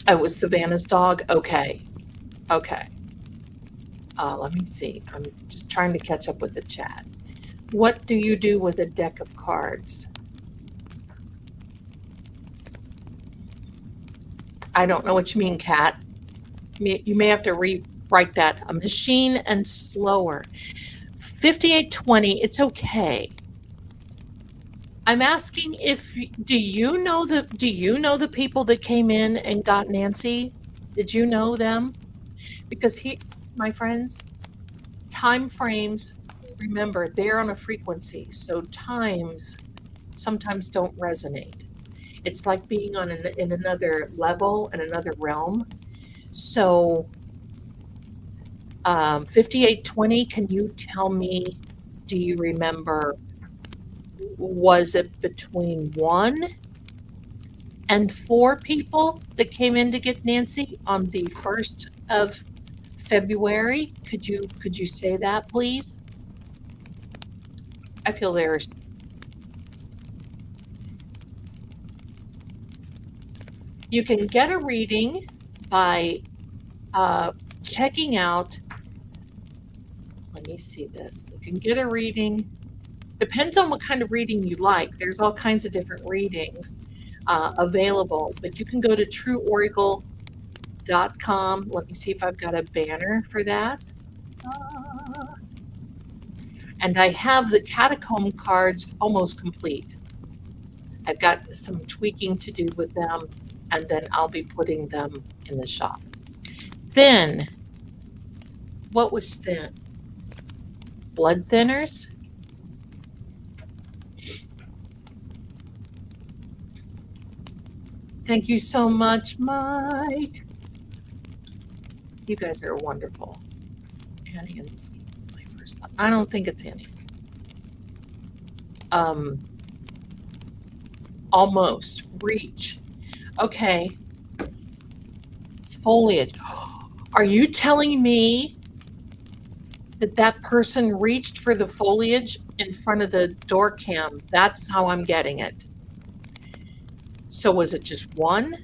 Oh, it was Savannah's dog. Okay. Let me see. I'm just trying to catch up with the chat. What do you do with a deck of cards? I don't know what you mean, Kat. You may have to rewrite that. A machine and slower. 5820, it's okay. I'm asking if, do you know the people that came in and got Nancy? Did you know them? Because my friends, time frames, remember, they're on a frequency, so times sometimes don't resonate. It's like being on in another level, in another realm. So 5820, can you tell me, do you remember, was it between 1 and 4 people that came in to get Nancy on the 1st of February? Could you say that, please? I feel there's... You can get a reading by checking out... Let me see this. You can get a reading... Depends on what kind of reading you like. There's all kinds of different readings available, but you can go to trueoracle.com. Let me see if I've got a banner for that. And I have the catacomb cards almost complete. I've got some tweaking to do with them, and then I'll be putting them in the shop. Thin. What was thin? Blood thinners? Thank you so much, Mike. You guys are wonderful. Annie and this, my first thought. I don't think it's Annie. Almost. Reach. Okay. Foliage. Are you telling me that that person reached for the foliage in front of the door cam? That's how I'm getting it. So was it just one?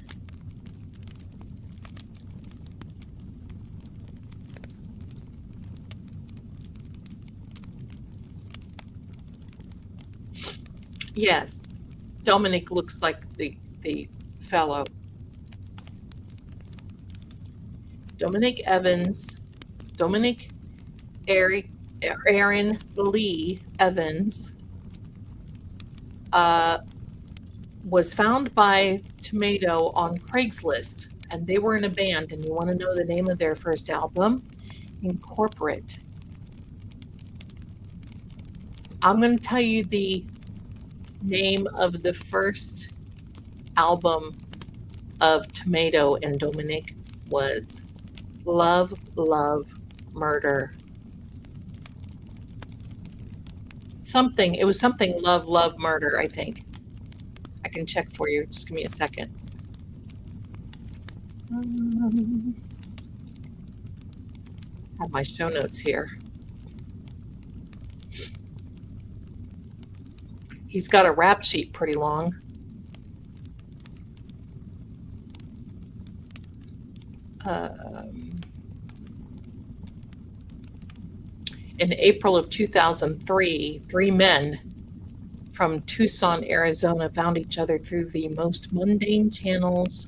Yes. Dominic looks like the fellow. Dominic Evans, Dominic Aaron Lee Evans was found by Tomato on Craigslist, and they were in a band. And you want to know the name of their first album? Incorporate. I'm going to tell you the name of the first album of Tomato and Dominic was Love, Love, Murder. Something, it was something Love, Love, Murder, I think. I can check for you. Just give me a second. I have my show notes here. He's got a rap sheet pretty long. In April of 2003, 3 men from Tucson, Arizona found each other through the most mundane channels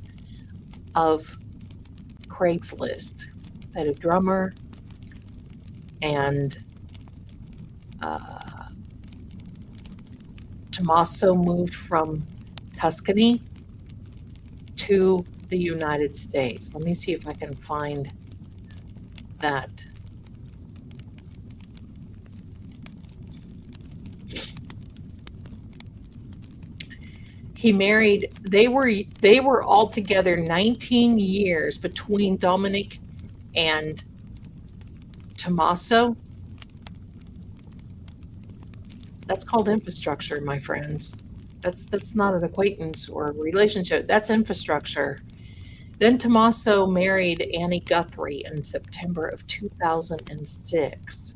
of Craigslist. They had a drummer and Tommaso moved from Tuscany to the United States. Let me see if I can find that. He married, they were all together 19 years between Dominic and Tommaso. That's called infrastructure, my friends. That's not an acquaintance or a relationship. That's infrastructure. Then Tommaso married Nancy Guthrie in September of 2006,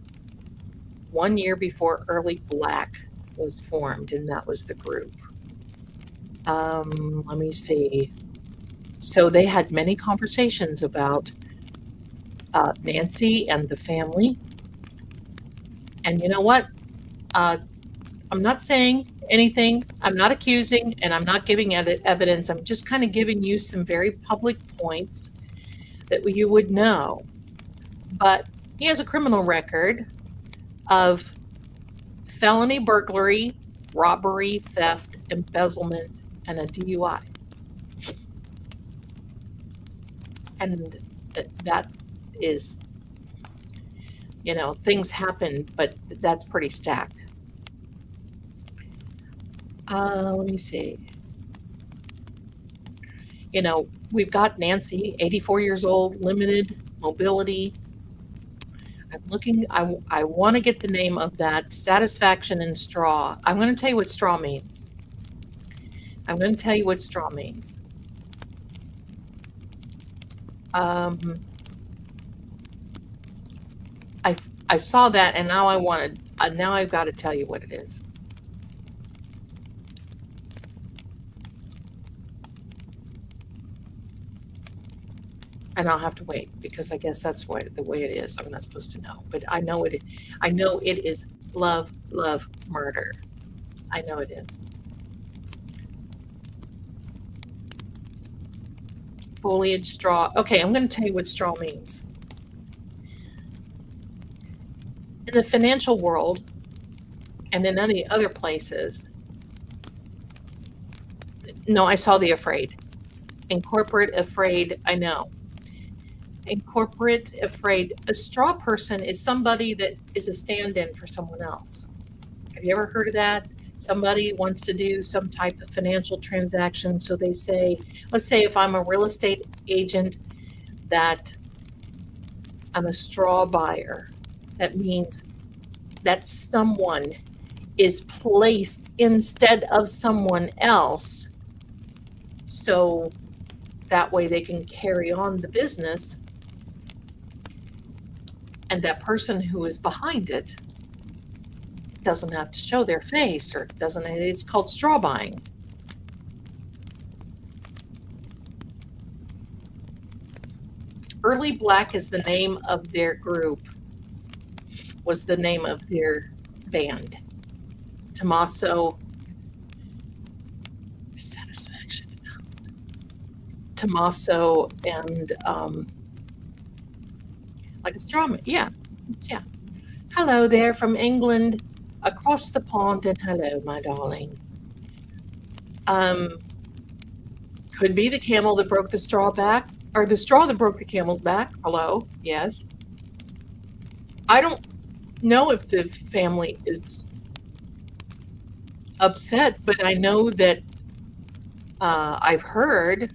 1 year before Early Black was formed, and that was the group. Let me see. So they had many conversations about Nancy and the family. And you know what? I'm not saying anything. I'm not accusing, and I'm not giving evidence. I'm just kind of giving you some very public points that you would know. But he has a criminal record of felony burglary, robbery, theft, embezzlement, and a DUI. And that is, you know, things happen, but that's pretty stacked. Let me see. You know, we've got Nancy, 84 years old, limited mobility. I'm looking, I want to get the name of that, satisfaction in straw. I'm going to tell you what straw means. I'm going to tell you what straw means. I saw that, and now now I've got to tell you what it is. And I'll have to wait because I guess that's the way it is. I'm not supposed to know, but I know it is love, love, murder. I know it is. Foliage, straw. Okay, I'm going to tell you what straw means. In the financial world and in any other places, no, I saw The Afraid. In corporate, afraid, I know. In corporate, afraid, a straw person is somebody that is a stand-in for someone else. Have you ever heard of that? Somebody wants to do some type of financial transaction, so they say, let's say if I'm a real estate agent, that I'm a straw buyer. That means that someone is placed instead of someone else, so that way they can carry on the business, and that person who is behind it doesn't have to show their face, or doesn't. It's called straw buying. Early Black is the name of their group, was the name of their band. Tommaso Satisfaction. Tommaso and like a strawman. Yeah. Hello there from England, across the pond, and hello, my darling. Could be the camel that broke the straw back, or the straw that broke the camel's back. Hello, yes. I don't know if the family is upset, but I know that I've heard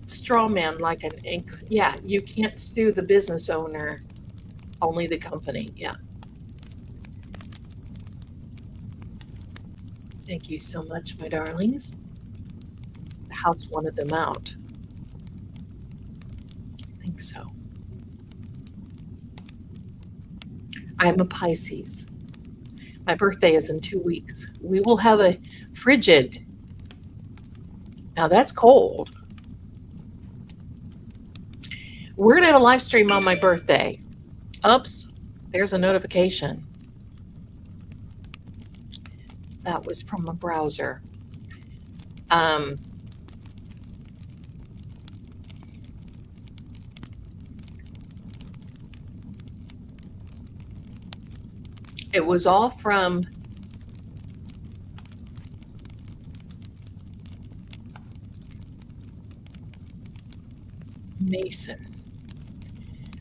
straw man, like an ink. Yeah, you can't sue the business owner, only the company. Yeah. Thank you so much, my darlings. The house wanted them out. I think so. I am a Pisces. My birthday is in 2 weeks. We will have a frigid. Now that's cold. We're going to have a live stream on my birthday. Oops, there's a notification. That was from a browser. It was all from Mason.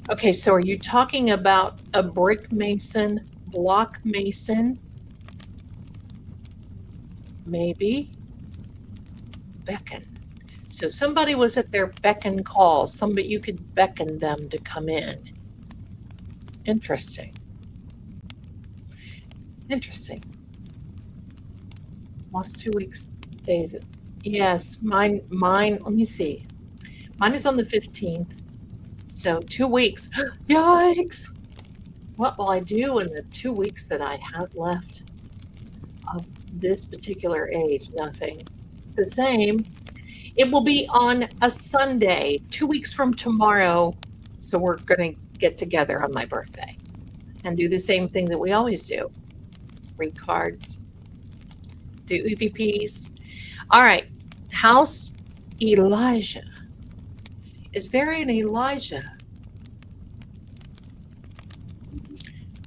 Okay, so are you talking about a brick mason, block mason? Maybe. Beckon. So somebody was at their beck and call. Somebody, you could beckon them to come in. Interesting. Interesting. Lost 2 weeks days. Yes, mine, let me see. Mine is on the 15th. So 2 weeks. Yikes! What will I do in the 2 weeks that I have left of this particular age? Nothing. The same. It will be on a Sunday, 2 weeks from tomorrow. So we're going to get together on my birthday and do the same thing that we always do. Read cards, do EVPs. All right. House Elijah. Is there an Elijah?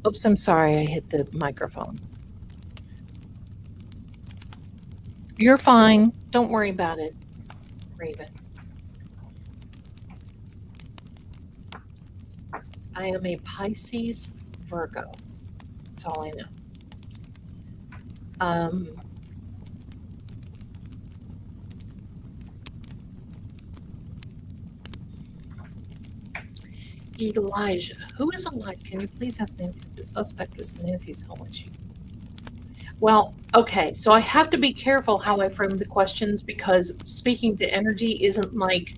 Oops, I'm sorry. I hit the microphone. You're fine. Don't worry about it, Raven. I am a Pisces Virgo. That's all I know. Elijah. Who is Elijah? Can you please ask Nancy? The suspect was Nancy's home. Well, okay. So I have to be careful how I frame the questions, because speaking to energy isn't like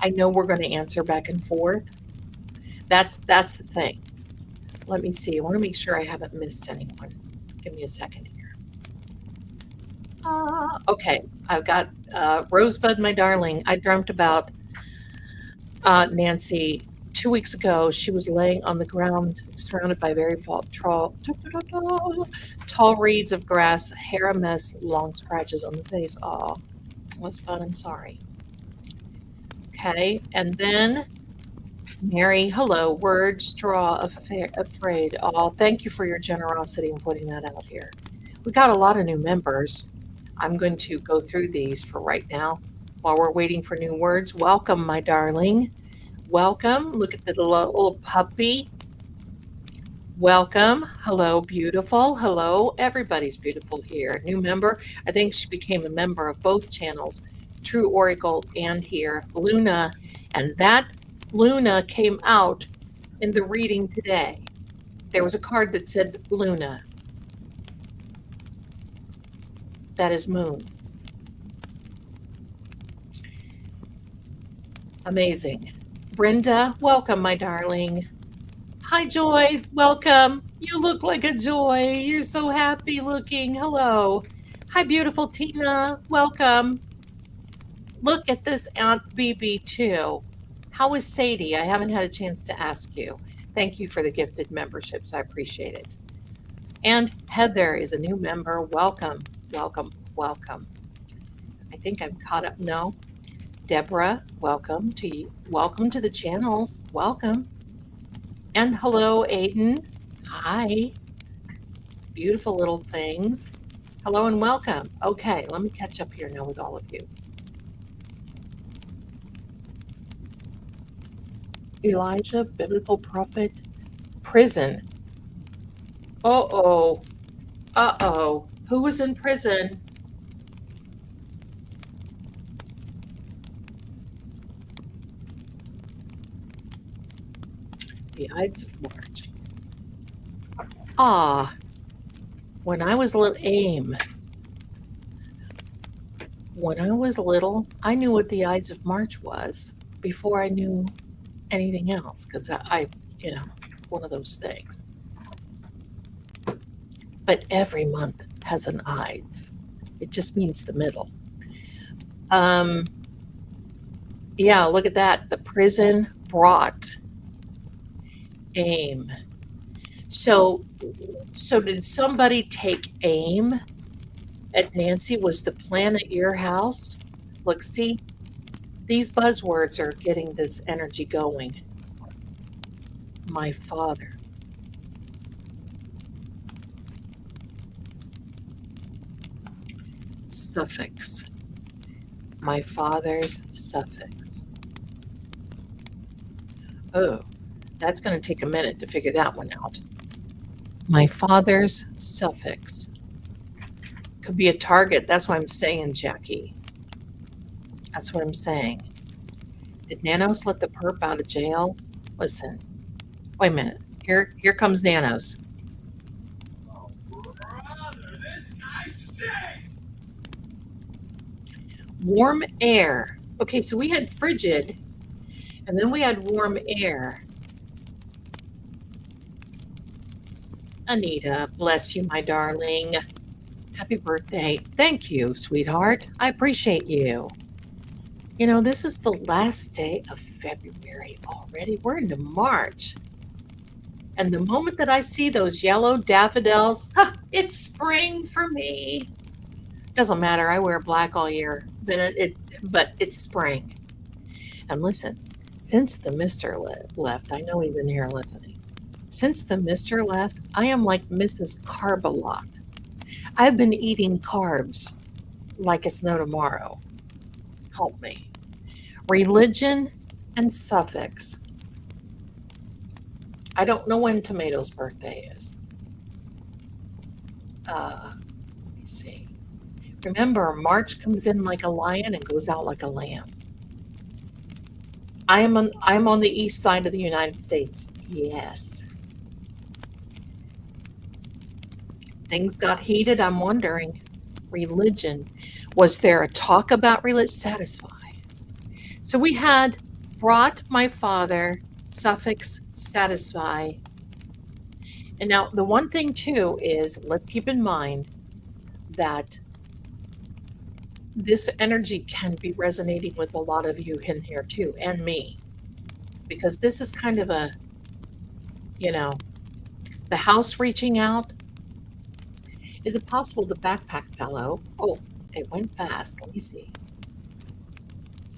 I know we're going to answer back and forth. That's the thing. Let me see. I want to make sure I haven't missed anyone. Give me a second here. Okay. I've got Rosebud, my darling. I dreamt about Nancy 2 weeks ago. She was laying on the ground, surrounded by very tall reeds of grass, hair a mess, long scratches on the face. Oh, what's fun? I'm sorry. Okay, and then Mary, hello, word, straw, afraid. Oh, thank you for your generosity in putting that out here. We got a lot of new members. I'm going to go through these for right now while we're waiting for new words. Welcome, my darling. Welcome. Look at the little puppy. Welcome. Hello, beautiful. Hello, everybody's beautiful here. New member. I think she became a member of both channels, True Oracle and here, Luna. And that Luna came out in the reading today. There was a card that said Luna. That is Moon. Amazing. Brenda, welcome, my darling. Hi, Joy. Welcome. You look like a joy. You're so happy looking. Hello. Hi, beautiful Tina. Welcome. Look at this Aunt BB too. How is Sadie? I haven't had a chance to ask you. Thank you for the gifted memberships. I appreciate it. And Heather is a new member. Welcome, welcome, welcome. I think I'm caught up. No. Deborah, welcome to you. Welcome to the channels. Welcome. And hello, Aiden. Hi. Beautiful little things. Hello and welcome. Okay, let me catch up here now with all of you. Elijah, biblical prophet, prison. Uh-oh. Uh-oh. Who was in prison? The Ides of March. Ah, when I was little, when I was little, I knew what the Ides of March was before I knew anything else, because one of those things. But every month has an Ides. It just means the middle. Yeah, look at that. The prison brought aim. So did somebody take aim at Nancy? Was the plan at your house? Look, see, these buzzwords are getting this energy going. My father. Suffix. My father's suffix. Oh, that's going to take a minute to figure that one out. My father's suffix. Could be a target. That's what I'm saying, Jackie. That's what I'm saying. Did Nanos let the perp out of jail? Listen. Wait a minute. Here comes Nanos. Oh, brother, this guy stinks! Warm air. Okay, so we had frigid, and then we had warm air. Anita, bless you, my darling. Happy birthday. Thank you, sweetheart. I appreciate you. You know, this is the last day of February already. We're into March. And the moment that I see those yellow daffodils, it's spring for me. Doesn't matter. I wear black all year, but it's spring. And listen, since the Mr. left, I know he's in here listening. Since the Mr. left, I am like Mrs. Carbalot. I've been eating carbs like it's no tomorrow. Help me. Religion and suffix. I don't know when Tomato's birthday is. Let me see. Remember, March comes in like a lion and goes out like a lamb. I'm on the east side of the United States. Yes. Things got heated. I'm wondering. Religion. Was there a talk about religion? Satisfy. So we had brought my father, suffix satisfy. And now the one thing too is, let's keep in mind that this energy can be resonating with a lot of you in here too, and me, because this is kind of a, the house reaching out. Is it possible the backpack fellow, it went fast, let me see.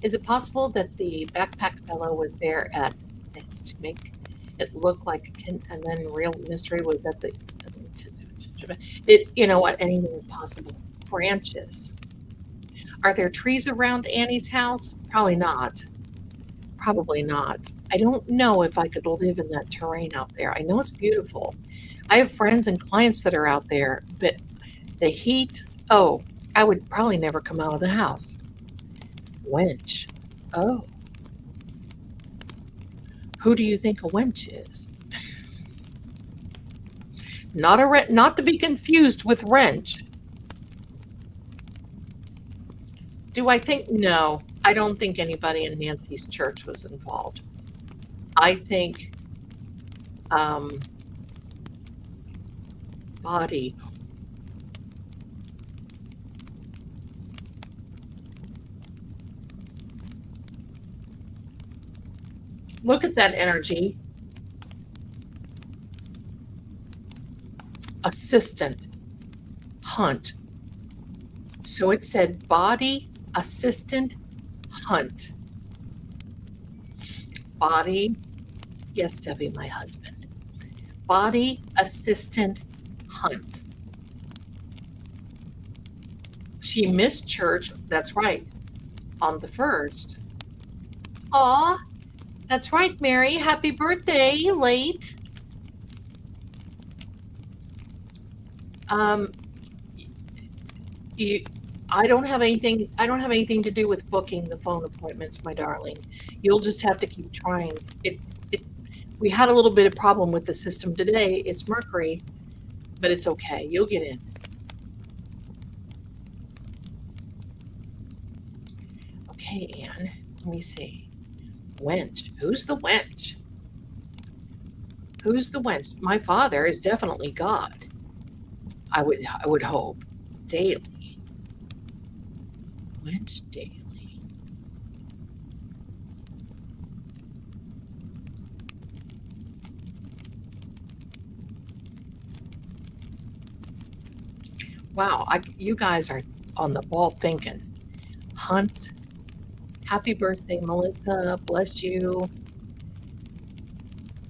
Is it possible that the backpack fellow was there at this to make it look like and then real mystery was at the, you know what, anything is possible. branches. Are there trees around Annie's house? Probably not. Probably not. I don't know if I could live in that terrain out there. I know it's beautiful. I have friends and clients that are out there, but the heat, oh, I would probably never come out of the house. Wench. Oh. Who do you think a wench is? Not to be confused with wrench. Do I think? No, I don't think anybody in Nancy's church was involved. I think body. Look at that energy. Assistant. Hunt. So it said body, assistant, hunt. Body. Yes, Debbie, my husband. Body, assistant, hunt. She missed church. That's right. On the 1st. Aw. That's right, Mary. Happy birthday, late. I don't have anything to do with booking the phone appointments, my darling. You'll just have to keep trying. We had a little bit of problem with the system today. It's Mercury, but it's okay. You'll get in. Okay, Anne. Let me see. Wench. Who's the wench? Who's the wench? My father is definitely God. I would hope. Daily. Wench daily. Wow, you guys are on the ball thinking. Hunt. Happy birthday, Melissa. Bless you.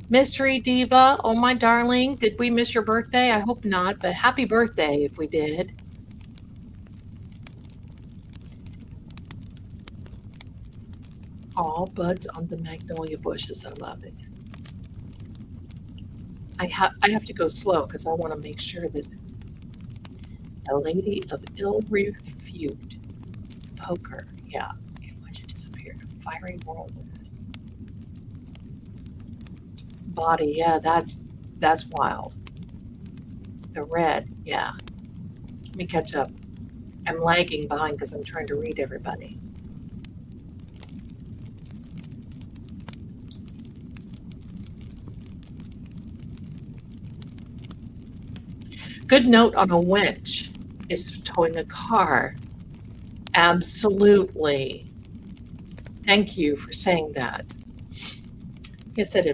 Mystery Diva. Oh, my darling. Did we miss your birthday? I hope not, but happy birthday if we did. All buds on the magnolia bushes. I love it. I have to go slow because I want to make sure that a lady of ill repute. Poker. Yeah. Why'd you disappear? Fiery whirlwind. Body. Yeah, that's wild. The red. Yeah. Let me catch up. I'm lagging behind because I'm trying to read everybody. Good note on a wench is towing a car. Absolutely. Thank you for saying that. He said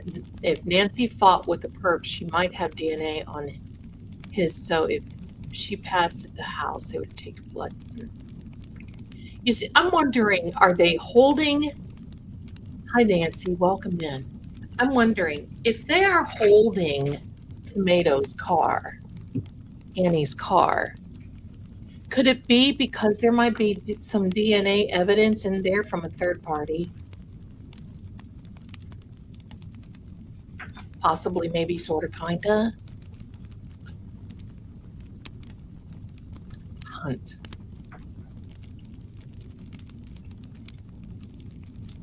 if Nancy fought with the perp, she might have DNA on his, so if she passed at the house, they would take blood. You see, I'm wondering, are they holding... Hi, Nancy. Welcome in. I'm wondering, if they are holding Tomato's car, Annie's car, could it be because there might be some DNA evidence in there from a third party? Possibly, maybe, sort of, kinda. Hunt.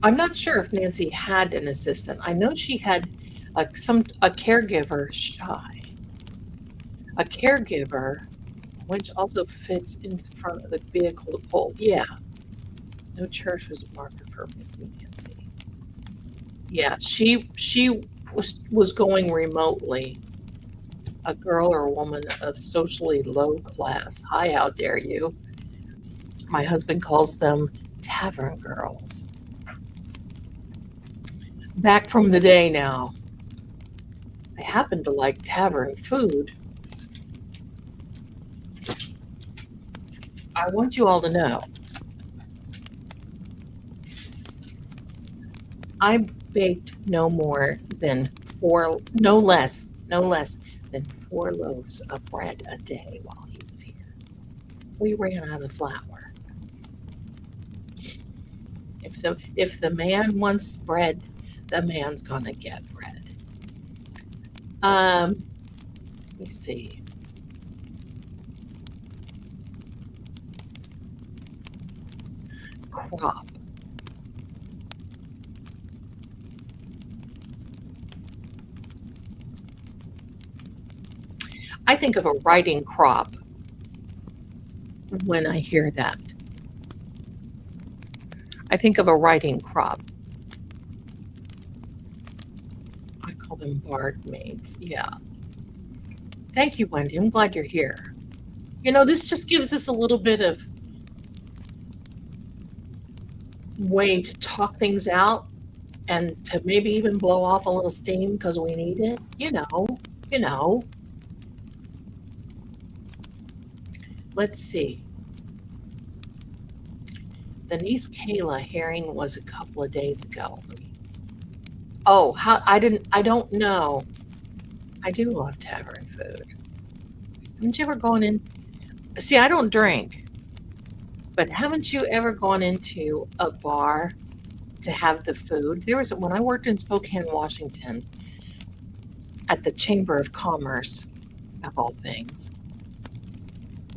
I'm not sure if Nancy had an assistant. I know she had a caregiver, Shy. A caregiver, which also fits in front of the vehicle to pull. Yeah. No church was a marker for missing Nancy. Yeah, she was going remotely. A girl or a woman of socially low class. Hi, how dare you? My husband calls them tavern girls. Back from the day now. I happen to like tavern food. I want you all to know. I baked no less than 4 loaves of bread a day while he was here. We ran out of flour. If the man wants bread, the man's gonna get bread. Let me see. Crop. I think of a riding crop when I hear that. I think of a riding crop. I call them barmaids. Yeah. Thank you, Wendy. I'm glad you're here. You know, this just gives us a little bit of way to talk things out and to maybe even blow off a little steam because we need it. You know. Let's see. The niece Kayla hearing was a couple of days ago. Oh, I don't know. I do love tavern food. Haven't you ever gone in? See, I don't drink, but haven't you ever gone into a bar to have the food? There was when I worked in Spokane, Washington, at the Chamber of Commerce, of all things.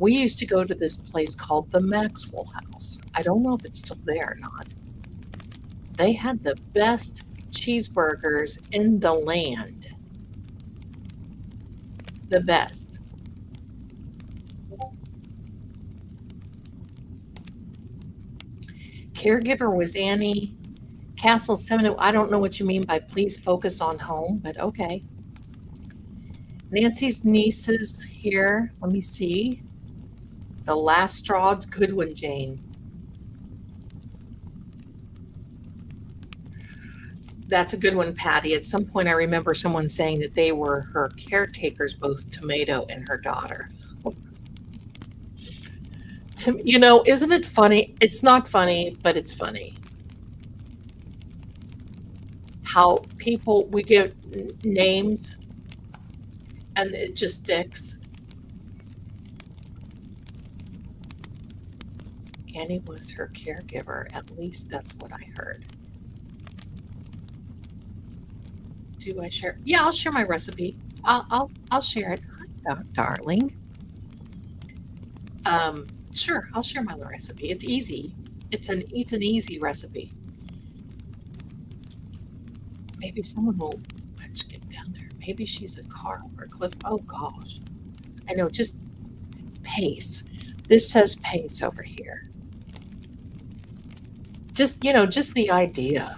We used to go to this place called the Maxwell House. I don't know if it's still there or not. They had the best cheeseburgers in the land. The best. Caregiver was Annie. Castle 7. I don't know what you mean by please focus on home, but okay. Nancy's nieces here. Let me see. The last straw, good one, Jane. That's a good one, Patty. At some point, I remember someone saying that they were her caretakers, both Tomato and her daughter. You know, isn't it funny? It's not funny, but it's funny. How people, we give names and it just sticks. Annie was her caregiver. At least that's what I heard. Do I share? Yeah, I'll share my recipe. I'll share it. Hi, darling. Sure, I'll share my recipe. It's easy. It's an easy recipe. Maybe someone will. Let's get down there. Maybe she's a Carl or Cliff. Oh gosh, I know. Just Pace. This says Pace over here. Just just the idea.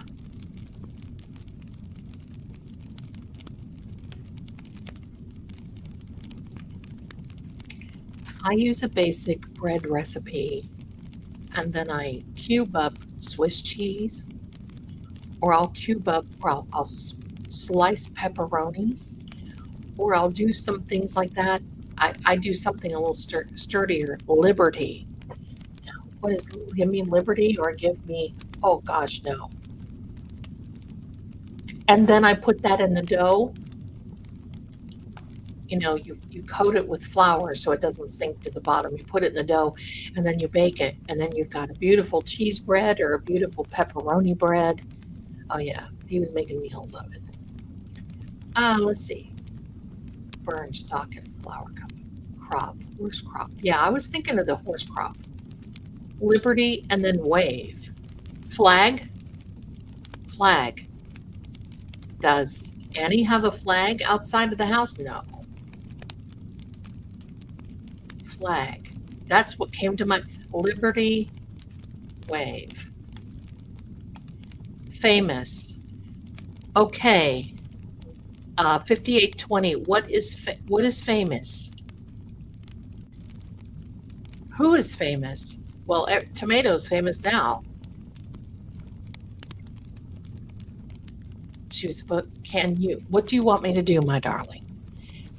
I use a basic bread recipe and then I cube up Swiss cheese, or I'll slice pepperonis, or I'll do some things like that. I do something a little sturdier, Liberty. What is, give me Liberty or give me, oh gosh, no. And then I put that in the dough. You know, you coat it with flour so it doesn't sink to the bottom. You put it in the dough and then you bake it. And then you've got a beautiful cheese bread or a beautiful pepperoni bread. Oh yeah, he was making meals of it. Let's see. Burn stock and flour crop. Horse crop. Yeah, I was thinking of the horse crop. Liberty and then wave. Flag. Flag. Does Annie have a flag outside of the house? No. Flag. That's what came to my Liberty, wave. Famous. Okay. 5820. What is famous? Who is famous? Well, Tomato's famous now. She was, but what do you want me to do, my darling?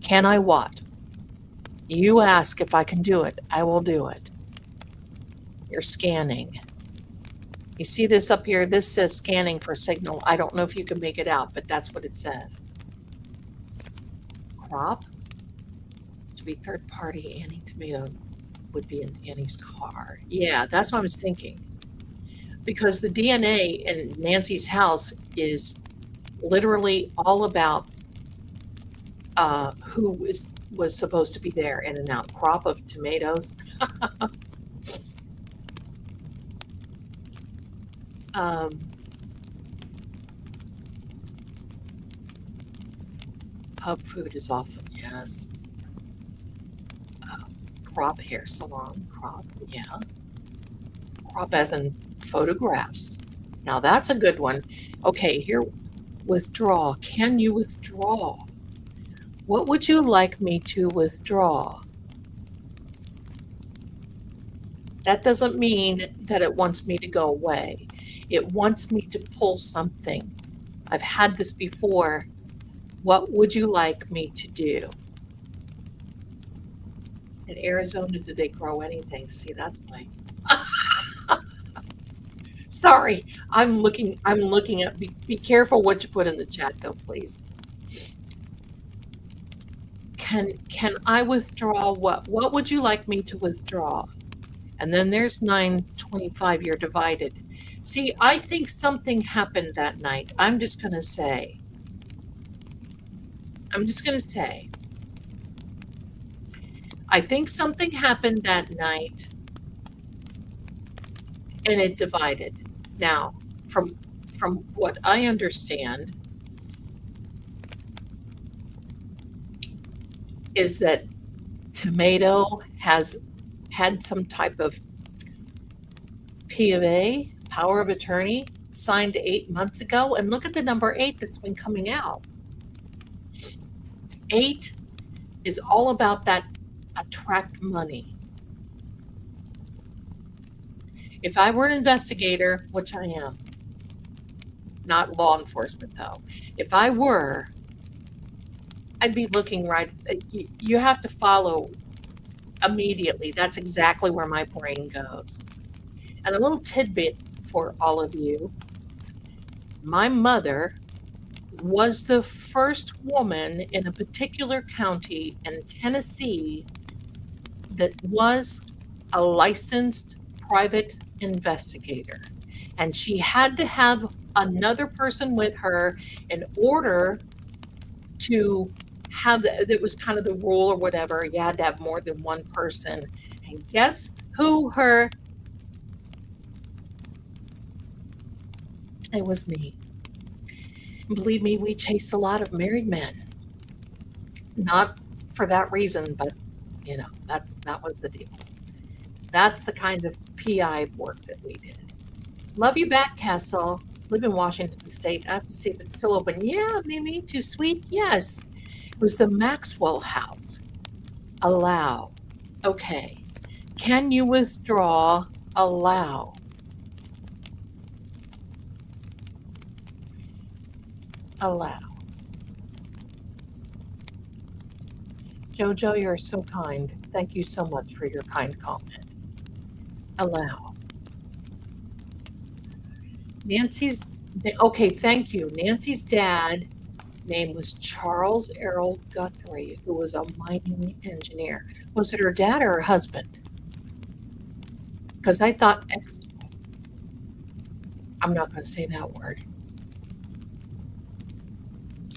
Can I what? You ask if I can do it. I will do it. You're scanning. You see this up here? This says scanning for signal. I don't know if you can make it out, but that's what it says. Crop. To be third party, Annie Tomato. would be in Annie's car. Yeah, that's what I was thinking. Because the DNA in Nancy's house is literally all about who was supposed to be there in and out. Crop of tomatoes. Pub food is awesome. Yes. Crop hair salon. Crop. Yeah. Crop as in photographs. Now that's a good one. Okay, here, withdraw. Can you withdraw? What would you like me to withdraw? That doesn't mean that it wants me to go away. It wants me to pull something. I've had this before. What would you like me to do? In Arizona, do they grow anything? See, that's my. Sorry, I'm looking at. Be careful what you put in the chat, though, please. Can I withdraw what? What would you like me to withdraw? And then there's 925. You're divided. See, I think something happened that night. I'm just gonna say. I think something happened that night, and it divided. Now, from what I understand, is that Tomato has had some type of POA, power of attorney, signed 8 months ago. And look at the number 8 that's been coming out. 8 is all about that attract money. If I were an investigator, which I am, not law enforcement though, if I were, I'd be looking right. You have to follow immediately. That's exactly where my brain goes. And a little tidbit for all of you. My mother was the first woman in a particular county in Tennessee that was a licensed private investigator. And she had to have another person with her in order to have that was kind of the rule or whatever. You had to have more than one person. And guess who her? It was me. And believe me, we chased a lot of married men. Not for that reason, but you know, that was the deal. That's the kind of PI work that we did. Love you back, Castle. Live in Washington State. I have to see if it's still open. Yeah, me too, sweet. Yes. It was the Maxwell House. Allow. Okay. Can you withdraw? Allow. Allow. Jojo, you're so kind. Thank you so much for your kind comment. Allow. Nancy's, okay, thank you. Nancy's dad name was Charles Errol Guthrie, who was a mining engineer. Was it her dad or her husband? Because I thought I'm not going to say that word.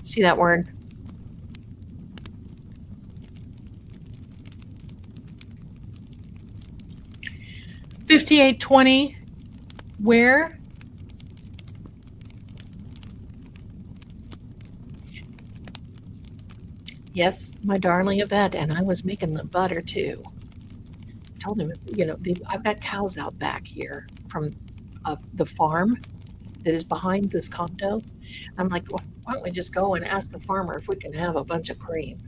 See that word? $58.20. Where? Yes, my darling Yvette, and I was making the butter too. I told him, you know, I've got cows out back here from the farm that is behind this condo. I'm like, well, why don't we just go and ask the farmer if we can have a bunch of cream?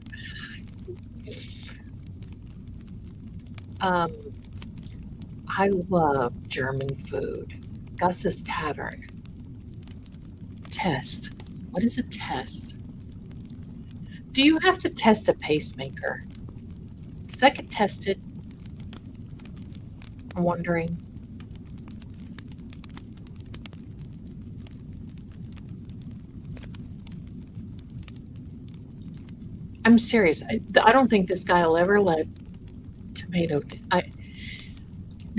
I love German food. Gus's Tavern. Test. What is a test? Do you have to test a pacemaker? Does that get tested? I'm wondering. I'm serious. I don't think this guy will ever let Tomato.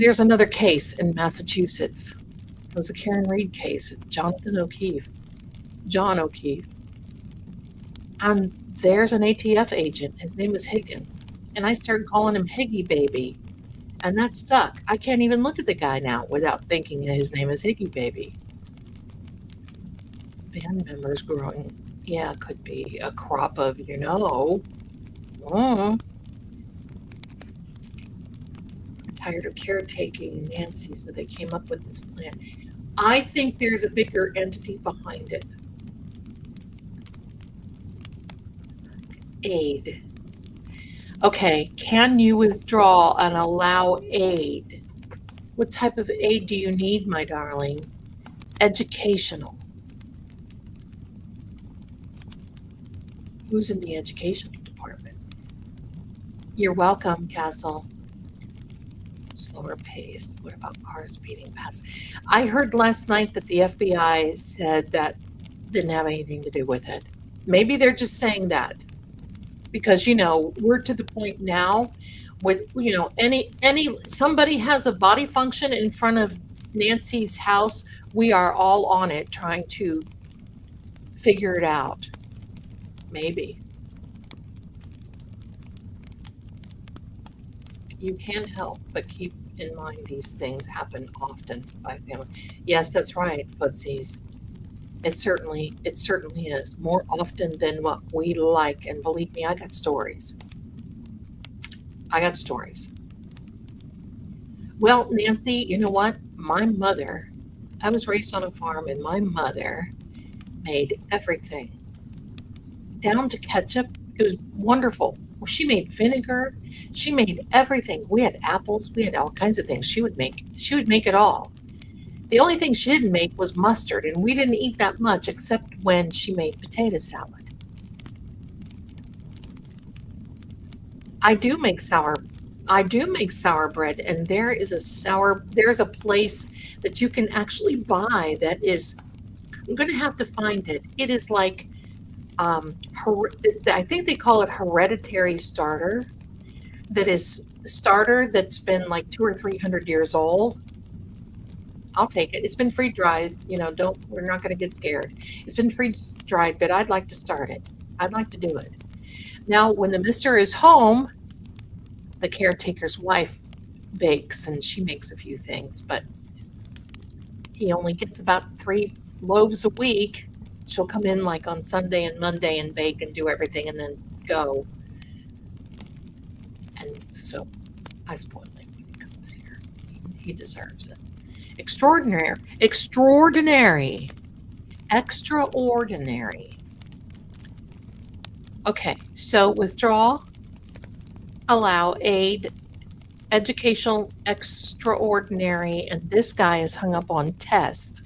There's another case in Massachusetts. It was a Karen Reed case, John O'Keefe. And there's an ATF agent. His name is Higgins. And I started calling him Higgy Baby. And that stuck. I can't even look at the guy now without thinking that his name is Higgy Baby. Band members growing. Yeah, could be a crop of, tired of caretaking Nancy, so they came up with this plan. I think there's a bigger entity behind it. Aid. Okay, can you withdraw and allow aid? What type of aid do you need, my darling? Educational. Who's in the educational department? You're welcome, Castle. Slower pace. What about cars speeding past? I heard last night that the FBI said that didn't have anything to do with it. Maybe they're just saying that because, we're to the point now with, somebody has a body function in front of Nancy's house. We are all on it trying to figure it out. Maybe. You can't help but keep in mind these things happen often by family. Yes, that's right, footsies. It certainly is more often than what we like. And believe me, I got stories. Well, Nancy, you know what? My mother, I was raised on a farm, and my mother made everything down to ketchup. It was wonderful. She made vinegar. She made everything. We had apples. We had all kinds of things. She would make it all. The only thing she didn't make was mustard, and we didn't eat that much except when she made potato salad. I do make sour bread, and there's a place that you can actually buy that is, I'm going to have to find it. It is like, I think they call it hereditary starter. That is starter that's been like 200 or 300 years old. I'll take it. It's been freeze dried. We're not going to get scared. It's been freeze dried, but I'd like to start it. I'd like to do it. Now, when the mister is home, the caretaker's wife bakes, and she makes a few things, but he only gets about 3 loaves a week. She'll come in like on Sunday and Monday and bake and do everything and then go. And so I spoil him when he comes here. He deserves it. Extraordinary. Okay, so withdraw, allow, aid, educational, extraordinary, and this guy is hung up on test.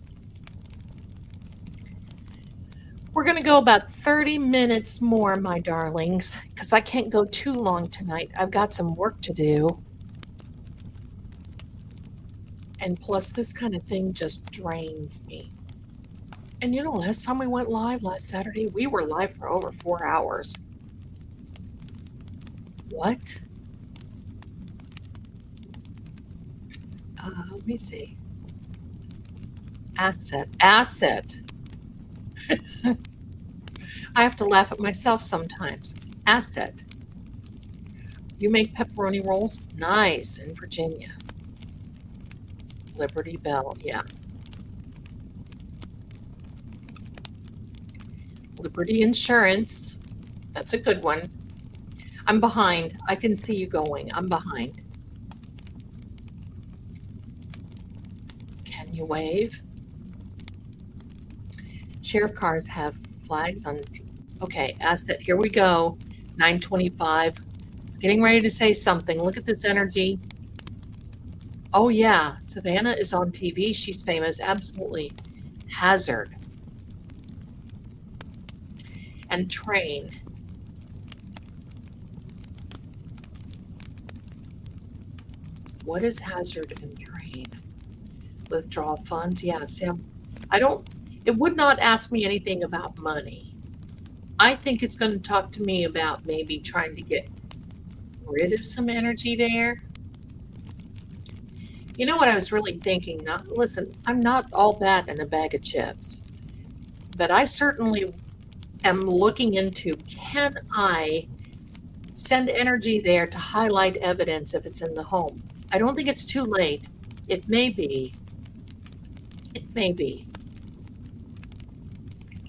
We're going to go about 30 minutes more, my darlings, because I can't go too long tonight. I've got some work to do. And plus, this kind of thing just drains me. And last time we went live last Saturday, we were live for over 4 hours. What? Let me see. Asset. I have to laugh at myself sometimes. Asset. You make pepperoni rolls? Nice. In Virginia. Liberty Bell, yeah. Liberty Insurance. That's a good one. I'm behind. I can see you going. I'm behind. Can you wave? Sheriff cars have flags on. Okay, asset. Here we go. 925. It's getting ready to say something. Look at this energy. Oh, yeah. Savannah is on TV. She's famous. Absolutely. Hazard. And train. What is hazard and train? Withdraw funds? Yeah, Sam. It would not ask me anything about money. I think it's going to talk to me about maybe trying to get rid of some energy there. You know what I was really thinking? Now, listen, I'm not all that in a bag of chips, but I certainly am looking into, can I send energy there to highlight evidence if it's in the home? I don't think it's too late. It may be. It may be.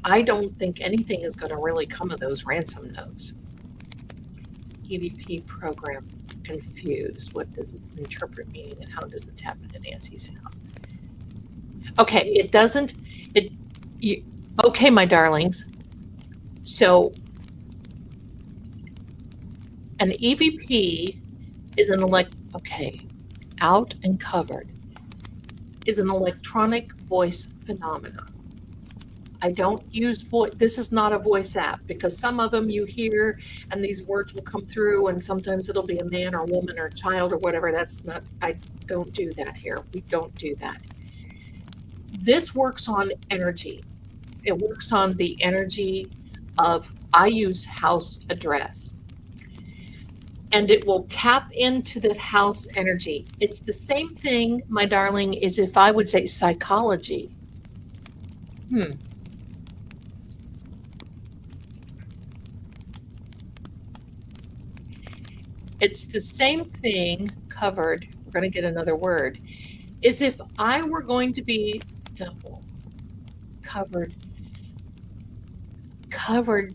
I don't think anything is going to really come of those ransom notes. EVP program confused. What does it interpret mean, and how does it tap into Nancy's house? Okay, it doesn't. Okay, my darlings. So an EVP is out and covered, is an electronic voice phenomenon. I don't use voice. This is not a voice app, because some of them you hear and these words will come through, and sometimes it'll be a man or woman or child or whatever. I don't do that here. We don't do that. This works on energy. It works on the energy of, I use house address, and it will tap into the house energy. It's the same thing, my darling, as if I would say psychology. It's the same thing, covered, we're going to get another word, is if I were going to be double covered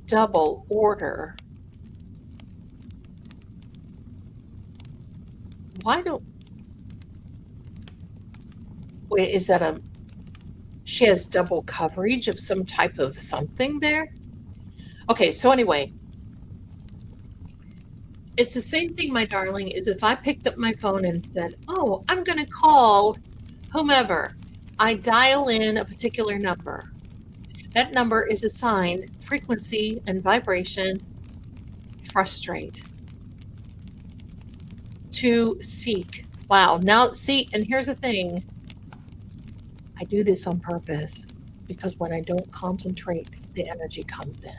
double order. Wait, is that she has double coverage of some type of something there? Okay, so anyway, it's the same thing, my darling, as if I picked up my phone and said, oh, I'm going to call whomever. I dial in a particular number. That number is assigned frequency and vibration, frustrate, to seek. Wow. Now, see, and here's the thing. I do this on purpose, because when I don't concentrate, the energy comes in.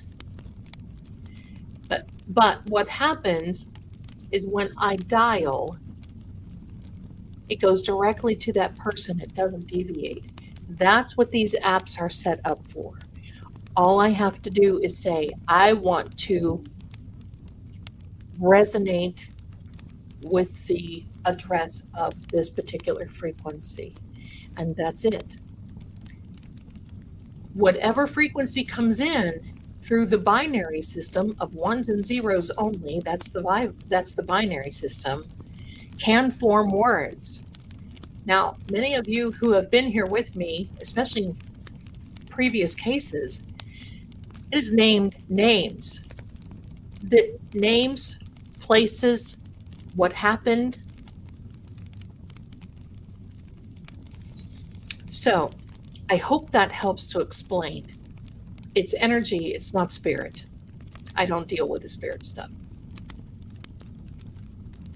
But what happens is when I dial, it goes directly to that person. It doesn't deviate. That's what these apps are set up for. All I have to do is say, I want to resonate with the address of this particular frequency, and that's it. Whatever frequency comes in through the binary system of ones and zeros only, that's the binary system, can form words. Now, many of you who have been here with me, especially in previous cases, it is named names. The names, places, what happened. So I hope that helps to explain. It's energy, it's not spirit. I don't deal with the spirit stuff.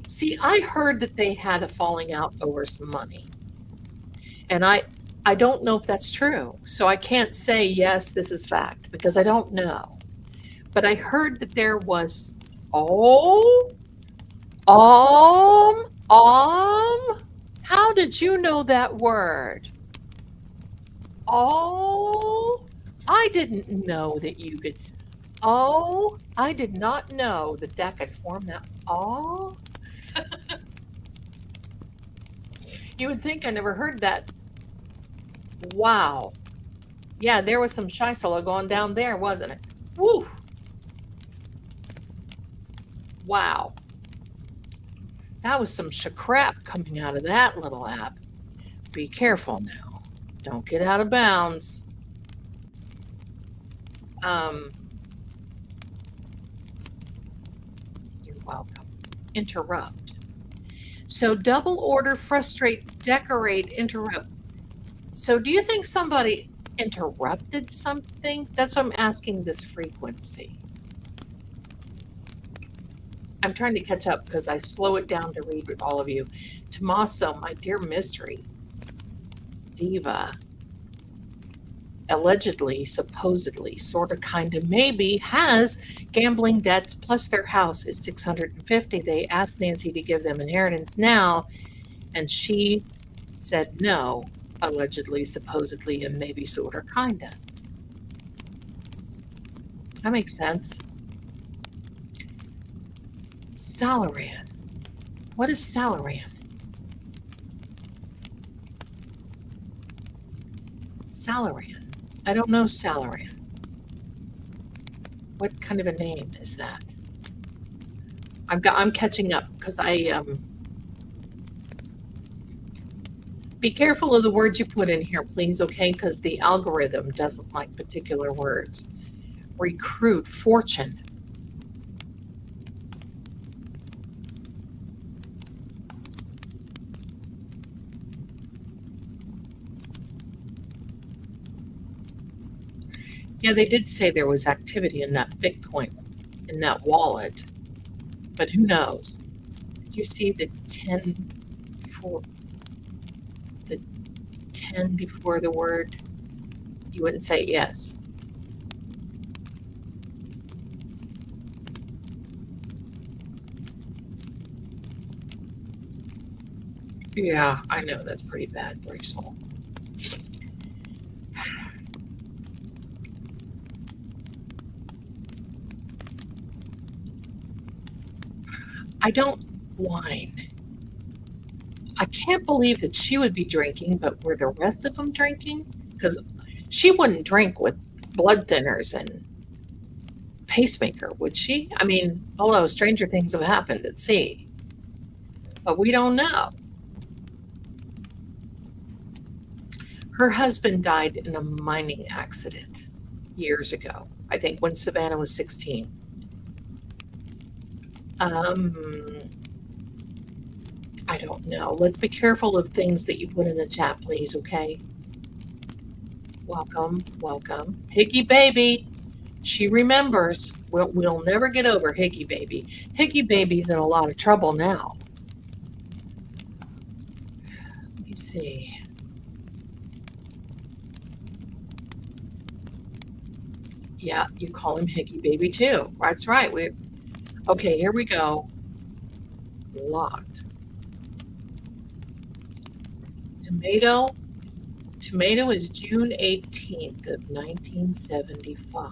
See, I heard that they had a falling out over some money. And I don't know if that's true. So I can't say, yes, this is fact, because I don't know. But I heard that there was, how did you know that word? I didn't know that you could. I did not know that could form that. You would think I never heard that. Wow. Yeah, there was some Scheisela going down there, wasn't it? Woo. Wow. That was some crap coming out of that little app. Be careful now. Don't get out of bounds. You're welcome. Interrupt. So double order, frustrate, decorate, interrupt. So do you think somebody interrupted something? That's why I'm asking this frequency. I'm trying to catch up because I slow it down to read with all of you. Tommaso, my dear mystery diva, allegedly, supposedly, sort of, kind of, maybe has gambling debts, plus their house is $650. They asked Nancy to give them inheritance now, and she said no, allegedly, supposedly, and maybe sorta, kinda. That makes sense. Salaran. What is Salaran? Salaran. I don't know Salaran. What kind of a name is that? I'm catching up because be careful of the words you put in here, please, okay? Because the algorithm doesn't like particular words. Recruit, fortune. Yeah, they did say there was activity in that Bitcoin, in that wallet, but who knows? Did you see the 10 before the word? You wouldn't say yes. Yeah, I know that's pretty bad, Rachel. I don't whine. I can't believe that she would be drinking, but were the rest of them drinking? Because she wouldn't drink with blood thinners and pacemaker, would she? I mean, hello, stranger things have happened at sea, but we don't know. Her husband died in a mining accident years ago, I think when Savannah was 16. I don't know. Let's be careful of things that you put in the chat, please, okay? Welcome, welcome. Higgy Baby, she remembers. We'll never get over Higgy Baby. Higgy Baby's in a lot of trouble now. Let me see. Yeah, you call him Higgy Baby too. That's right. Okay, here we go. Locked. Tomato is June 18th of 1975.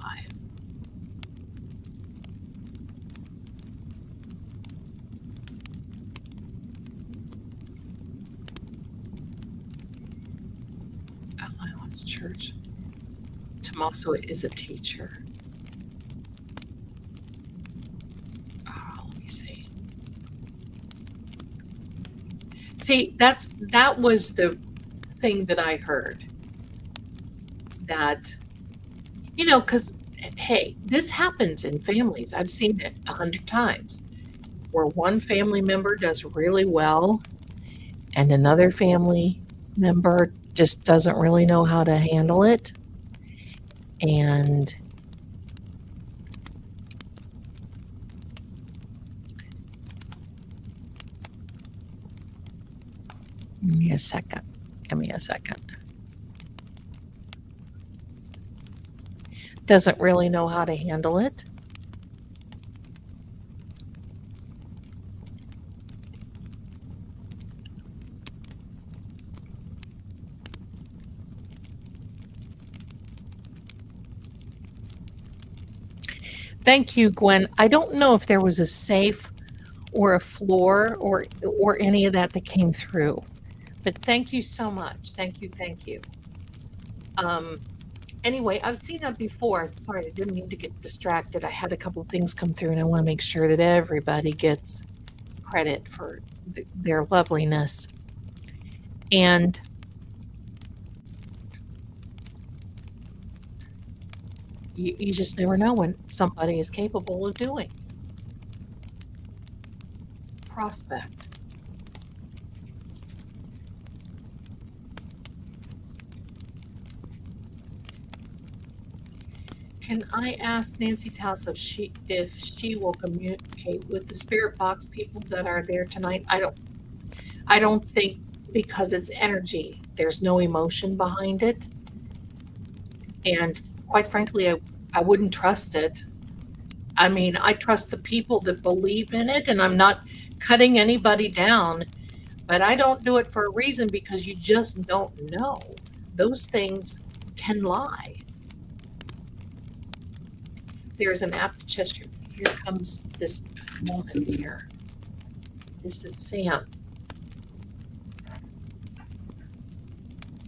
Allowance Church. Tommaso is a teacher. Let me see. See, that was the thing that I heard. That, because, hey, this happens in families. I've seen it 100 times, where one family member does really well and another family member just doesn't really know how to handle it. And give me a second. Doesn't really know how to handle it. Thank you, Gwen. I don't know if there was a safe or a floor or any of that came through, but thank you so much. Thank you. Anyway, I've seen that before. Sorry, I didn't mean to get distracted. I had a couple things come through and I want to make sure that everybody gets credit for their loveliness. And you just never know when somebody is capable of doing. Prospect. Can I ask Nancy's house if she will communicate with the spirit box people that are there tonight? I don't think, because it's energy. There's no emotion behind it. And quite frankly, I wouldn't trust it. I mean, I trust the people that believe in it, and I'm not cutting anybody down. But I don't do it for a reason, because you just don't know. Those things can lie. There's an apt Cheshire. Here comes this woman here. This is Sam,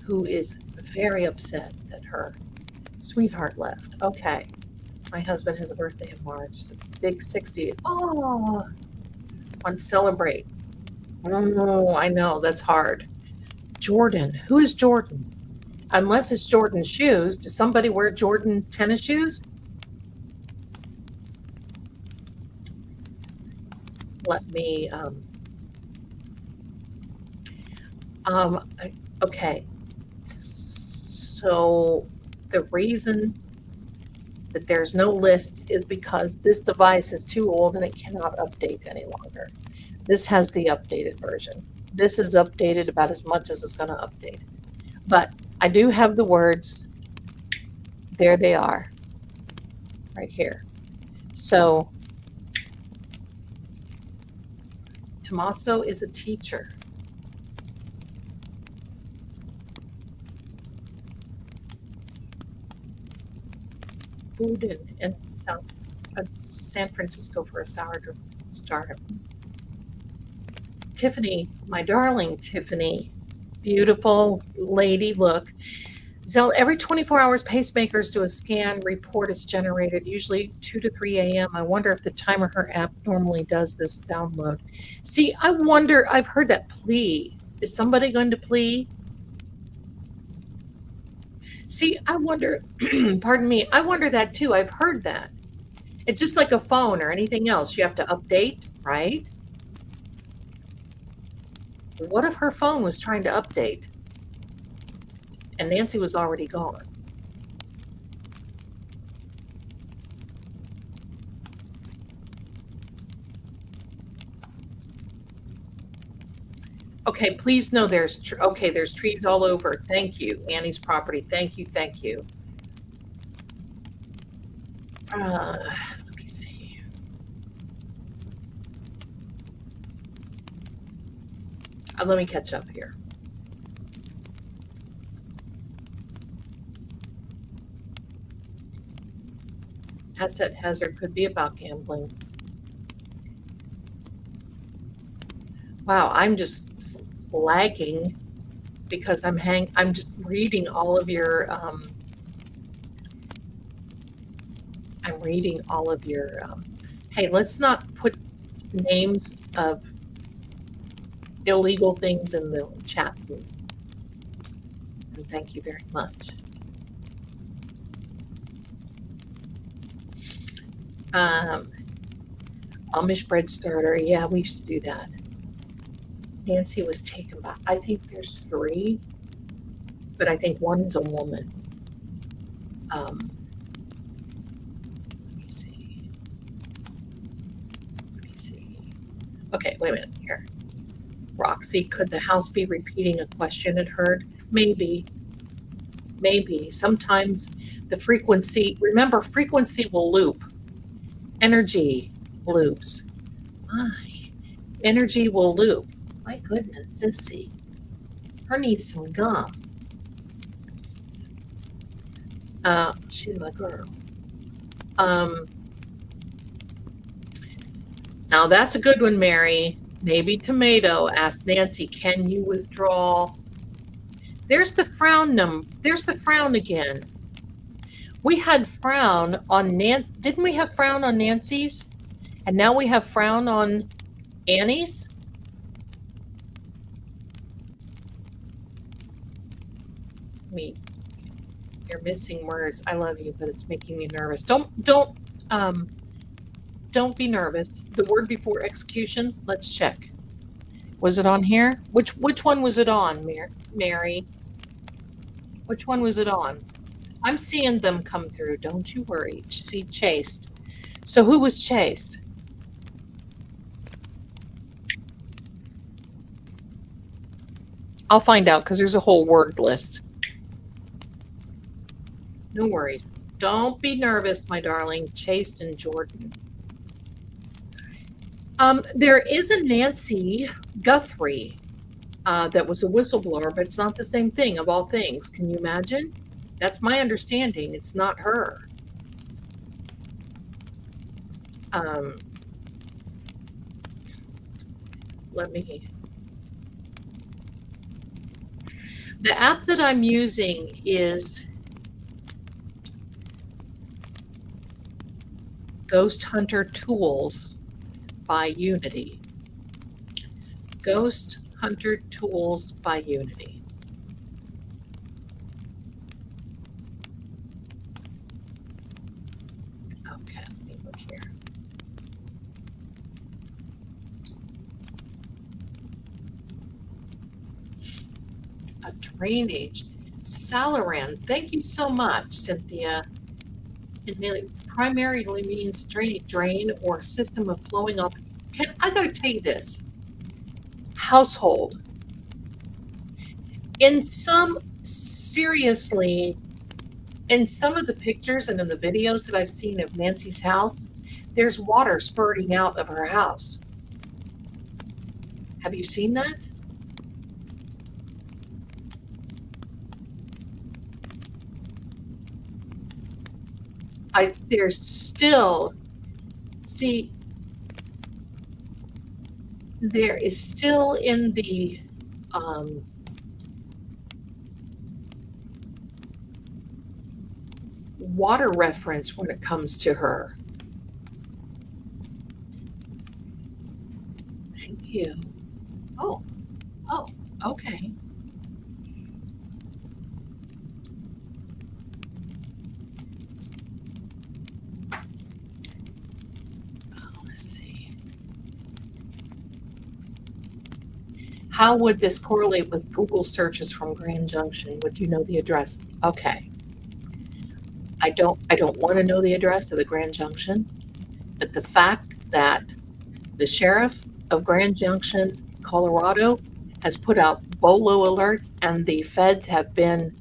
who is very upset that her sweetheart left. Okay. My husband has a birthday in March, the big 60. Oh, want to celebrate. Oh, I know, that's hard. Jordan. Who is Jordan? Unless it's Jordan shoes. Does somebody wear Jordan tennis shoes? Let me, okay. So the reason that there's no list is because this device is too old and it cannot update any longer. This has the updated version. This is updated about as much as it's going to update. But I do have the words. There they are, right here. So Tommaso is a teacher. Food in San Francisco for a sourdough startup. Tiffany, my darling Tiffany, beautiful lady, look. Zelda, every 24 hours, pacemakers do a scan, report is generated, usually 2 to 3 a.m. I wonder if the Timer Her app normally does this download. See, I wonder, I've heard that plea. Is somebody going to plea? See, I wonder, pardon me, I wonder that too. I've heard that. It's just like a phone or anything else. You have to update, right? What if her phone was trying to update and Nancy was already gone? Okay, please know there's there's trees all over. Thank you, Annie's property. Thank you, thank you. Let me see. Let me catch up here. Asset hazard could be about gambling. Wow, I'm just lagging because I'm just reading all of your hey, let's not put names of illegal things in the chat, please. And thank you very much. Amish bread starter, yeah, we used to do that. Nancy was taken by, I think there's 3, but I think one is a woman. Let me see. Okay, wait a minute here. Roxy, could the house be repeating a question it heard? Maybe. Sometimes the frequency, remember, frequency will loop. Energy loops. My, energy will loop. My goodness, Sissy. Her needs some gum. She's my girl. Now that's a good one, Mary. Maybe tomato. Asked Nancy, can you withdraw? There's the frown There's the frown again. We had frown on Nancy. Didn't we have frown on Nancy's? And now we have frown on Annie's? You're missing words. I love you, but it's making me nervous. Don't be nervous. The word before execution, let's check. Was it on here? Which one was it on, Mary? Which one was it on? I'm seeing them come through. Don't you worry. See, chased. So who was chased? I'll find out because there's a whole word list. No worries. Don't be nervous, my darling. Chased and Jordan. There is a Nancy Guthrie. that was a whistleblower, but it's not the same thing of all things. Can you imagine? That's my understanding. It's not her. The app that I'm using is Ghost Hunter Tools by Unity. Ghost Hunter Tools by Unity. Okay, let me look here. A drainage. Salaran, thank you so much, Cynthia. It primarily means drain or system of flowing up. I gotta tell you this. Household. Seriously, in some of the pictures and in the videos that I've seen of Nancy's house, there's water spurting out of her house. Have you seen that? There's still, see, there is still in the water reference when it comes to her. Thank you. Oh, okay. Let's see. How would this correlate with Google searches from Grand Junction? Would you know the address? Okay. I don't want to know the address of the Grand Junction, but the fact that the sheriff of Grand Junction, Colorado, has put out Bolo alerts, and the feds have been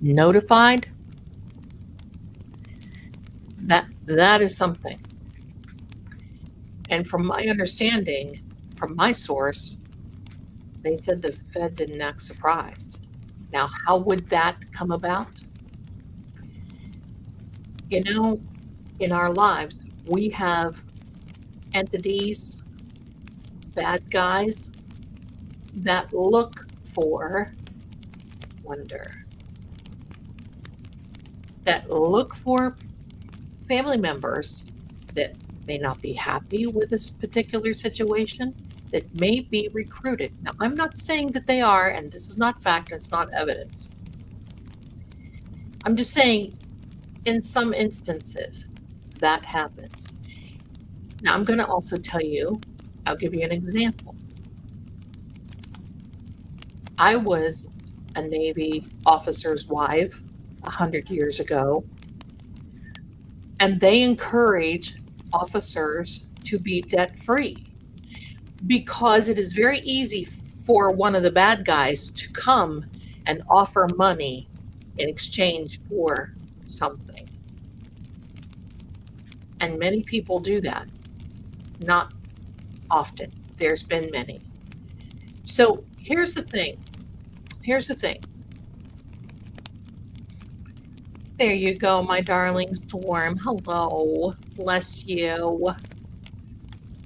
notified. That is something. And from my understanding, from my source, they said the Fed didn't act surprised. Now, how would that come about? You know, in our lives, we have entities, bad guys that look for wonder, that look for family members that may not be happy with this particular situation, that may be recruited. Now, I'm not saying that they are, and this is not fact, it's not evidence. I'm just saying, in some instances, that happens. Now, I'm going to also tell you, I'll give you an example. I was a Navy officer's wife 100 years ago, and they encourage officers to be debt-free because it is very easy for one of the bad guys to come and offer money in exchange for something. And many people do that. Not often. There's been many. So here's the thing. There you go, my darling Storm. Hello. Bless you.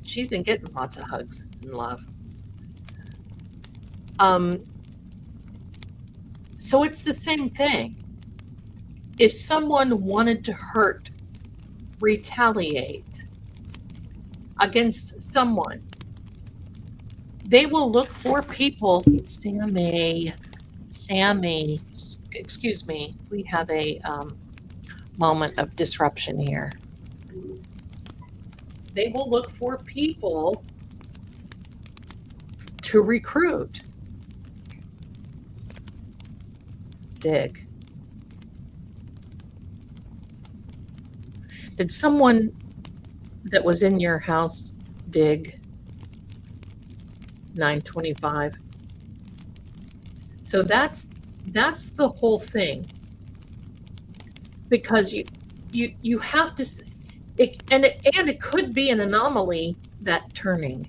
She's been getting lots of hugs and love. So it's the same thing. If someone wanted to retaliate against someone, they will look for people. Sammy, excuse me, we have a moment of disruption here. They will look for people to recruit. Dig. Did someone that was in your house dig? 925. So that's the whole thing. Because you have to, it could be an anomaly, that turning.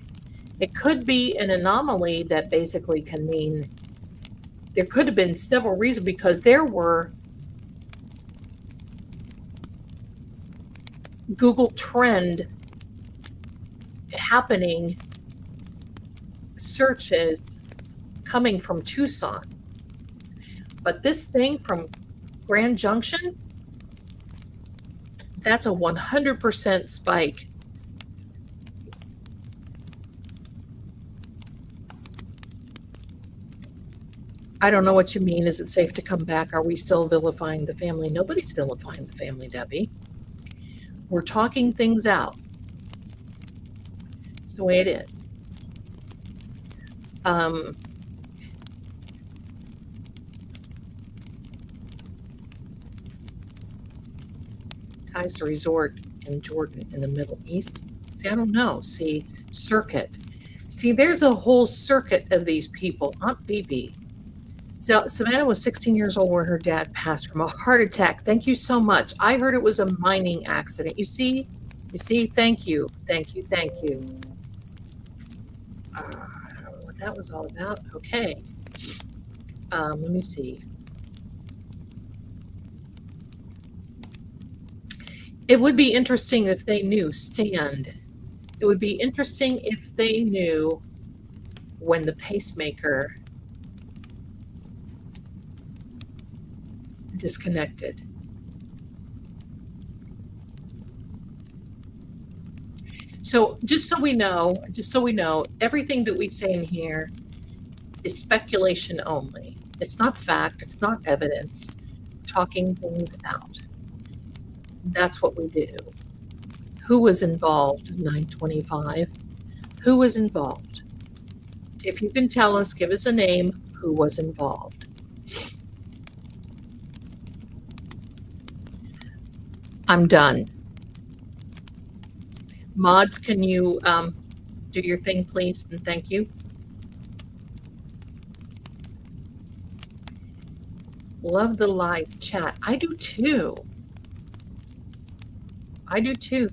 It could be an anomaly that basically can mean there could have been several reasons, because there were Google Trend happening searches coming from Tucson. But this thing from Grand Junction, that's a 100% spike. I don't know what you mean. Is it safe to come back? Are we still vilifying the family? Nobody's vilifying the family, Debbie. We're talking things out. It's the way it is. Ties to resort in Jordan in the Middle East. See, I don't know. See, circuit. See, there's a whole circuit of these people. Aunt BB. So Savannah was 16 years old when her dad passed from a heart attack. Thank you so much. I heard it was a mining accident. You see, thank you. I don't know what that was all about. Okay. Let me see. It would be interesting if they knew. Stand. It would be interesting if they knew when the pacemaker disconnected. So just so we know, everything that we say in here is speculation only. It's not fact, it's not evidence. Talking things out. That's what we do. Who was involved in 925? Who was involved? If you can tell us, give us a name, who was involved. I'm done. Mods, can you do your thing, please? And thank you. Love the live chat. I do too.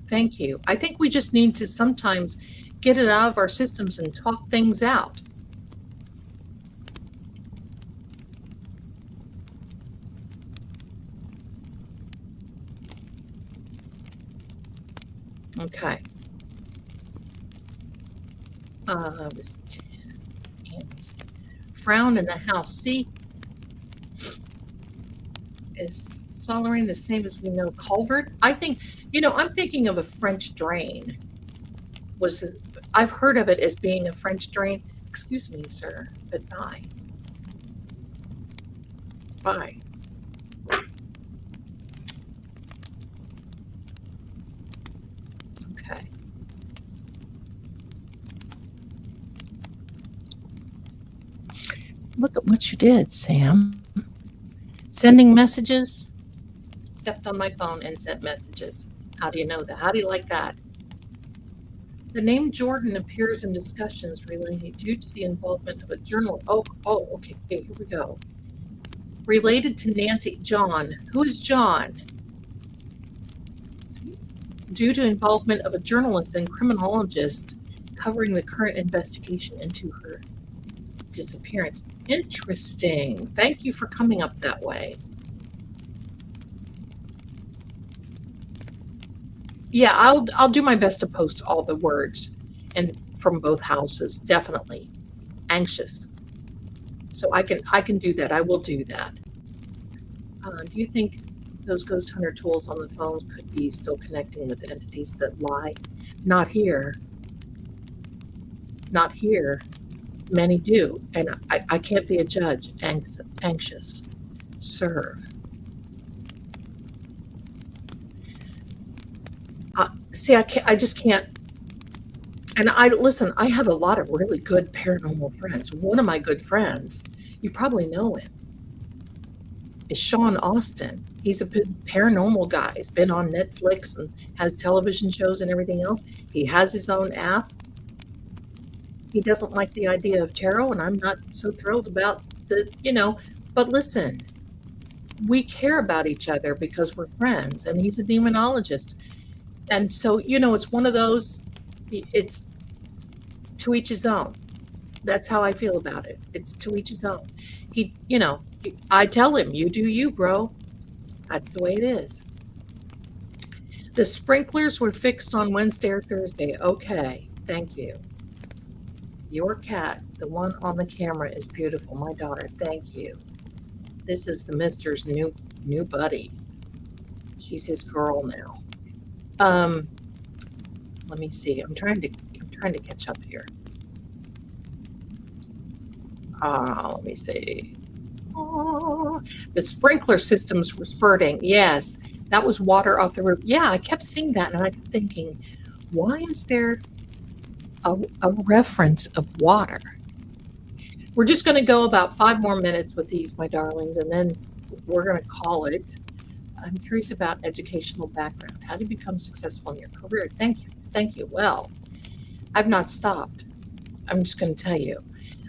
Thank you. I think we just need to sometimes get it out of our systems and talk things out. Okay. Frown in the house. See, is soldering the same as we know culvert? I think, I'm thinking of a French drain. I've heard of it as being a French drain. Excuse me, sir, but bye. Bye. Okay. Look at what you did, Sam. Sending messages. Stepped on my phone and sent messages. How do you know that? How do you like that? The name Jordan appears in discussions related due to the involvement of a journal. Oh, okay, here we go. Related to Nancy. John. Who is John? Due to involvement of a journalist and criminologist covering the current investigation into her disappearance. Interesting. Thank you for coming up that way. Yeah, I'll do my best to post all the words and from both houses, definitely. Anxious. So I can do that. I will do that. Do you think those ghost hunter tools on the phone could be still connecting with entities that lie? Not here. Not here. Many do, and I can't be a judge. Anxious. Serve. See, I just can't. And I have a lot of really good paranormal friends. One of my good friends, you probably know him, is Sean Austin. He's a paranormal guy. He's been on Netflix and has television shows and everything else. He has his own app. He doesn't like the idea of tarot, and I'm not so thrilled about but listen, we care about each other because we're friends, and he's a demonologist. And so, it's one of those, it's to each his own. That's how I feel about it. It's to each his own. I tell him, you do you, bro. That's the way it is. The sprinklers were fixed on Wednesday or Thursday. Okay, thank you. Your cat, the one on the camera, is beautiful. My daughter, thank you. This is the Mister's new buddy. She's his girl now. Let me see. I'm trying to catch up here. Let me see. The sprinkler systems were spurting. Yes, that was water off the roof. Yeah, I kept seeing that, and I kept thinking, why is there a reference of water? We're just going to go about 5 more minutes with these, my darlings, and then we're going to call it. I'm curious about educational background. How do you become successful in your career? Thank you. Thank you. Well, I've not stopped. I'm just going to tell you.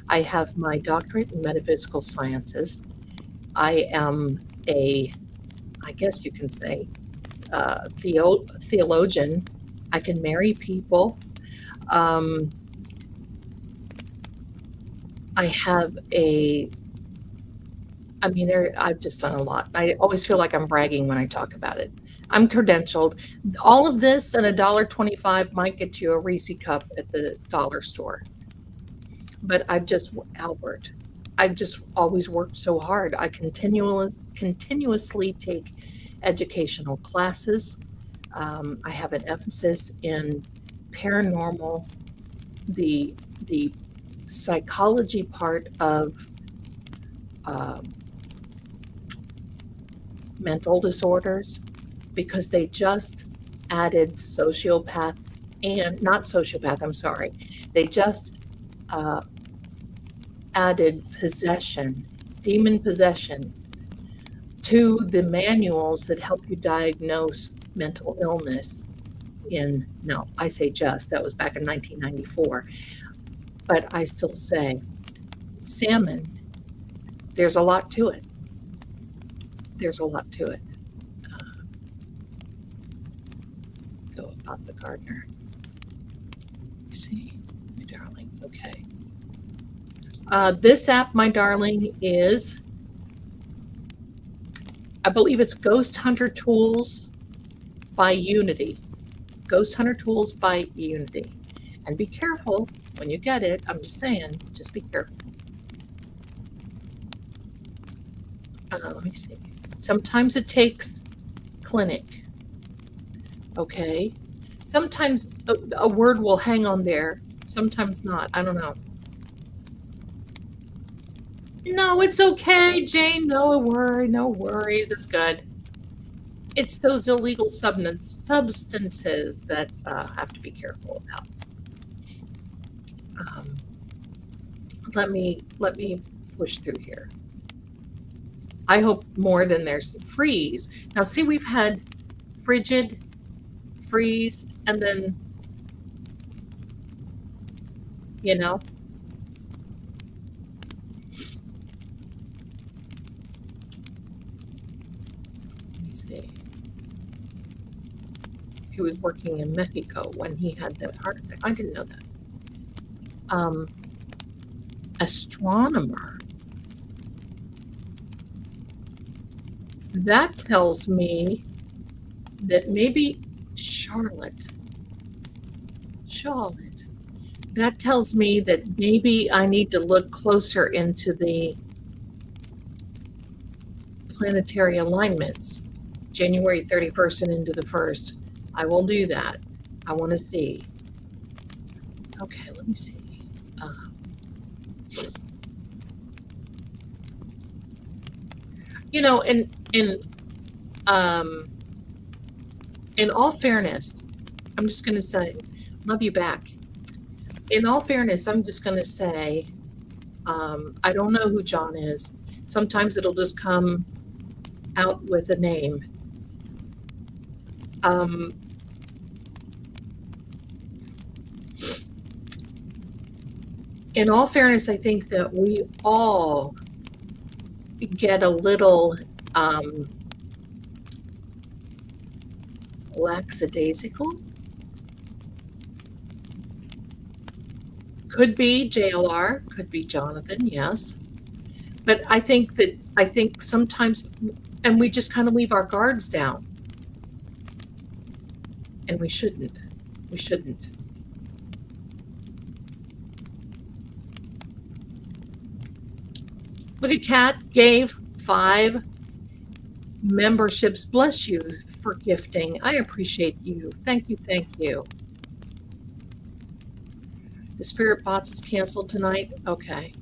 I have my doctorate in metaphysical sciences. I am I guess you can say, theologian. I can marry people. I've just done a lot. I always feel like I'm bragging when I talk about it. I'm credentialed. All of this at $1.25 might get you a Reese cup at the dollar store. But I've just always worked so hard. I continuously take educational classes. I have an emphasis in paranormal, the psychology part of mental disorders, because they just added sociopath and not sociopath, I'm sorry. They just added possession, demon possession, to the manuals that help you diagnose mental illness that was back in 1994. But I still say, salmon, there's a lot to it. There's a lot to it. Go about the gardener. See, my darlings, okay. This app, my darling, is, I believe it's Ghost Hunter Tools by Unity. Ghost Hunter Tools by Unity. And be careful when you get it. I'm just saying, just be careful. Let me see. Sometimes it takes clinic. Okay. Sometimes a word will hang on there. Sometimes not. I don't know. No, it's okay, Jane. No worries. It's good. It's those illegal substances that have to be careful about. Let me push through here. I hope more than there's freeze. Now, see, we've had frigid, freeze, and then, Let me see. He was working in Mexico when he had that heart attack. I didn't know that. Astronomer. That tells me that maybe Charlotte. That tells me that maybe I need to look closer into the planetary alignments, January 31st and into the 1st. I will do that. I want to see. Okay, let me see. In all fairness, I'm just going to say, love you back. In all fairness, I'm just going to say, I don't know who John is. Sometimes it'll just come out with a name. In all fairness, I think that we all get a little Lackadaisical. Could be JLR, could be Jonathan, yes. But I think sometimes, and we just kind of leave our guards down. And we shouldn't. We shouldn't. Look at Kat gave 5 memberships. Bless you for gifting. I appreciate you. Thank you, thank you. The Spirit Bots is canceled tonight? Okay.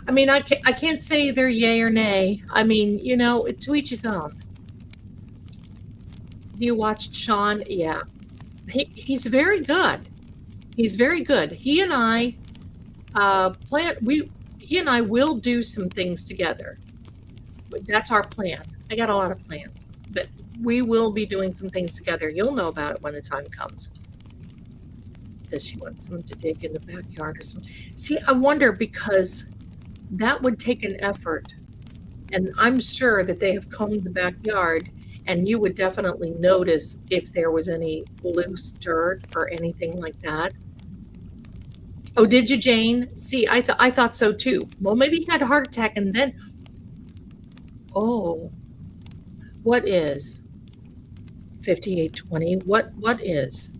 I mean, I can't say they're yay or nay. I mean, you know, to each his own. Do you watch Sean? Yeah. He's very good. He's very good. He and I he and I will do some things together. That's our plan. I got a lot of plans, but we will be doing some things together. You'll know about it when the time comes. Does she want someone to dig in the backyard or something? See, I wonder, because that would take an effort. And I'm sure that they have combed the backyard, and you would definitely notice if there was any loose dirt or anything like that. Oh, did you, Jane? See, I thought so too. Well, maybe he had a heart attack and then... Oh. What is 5820? What is?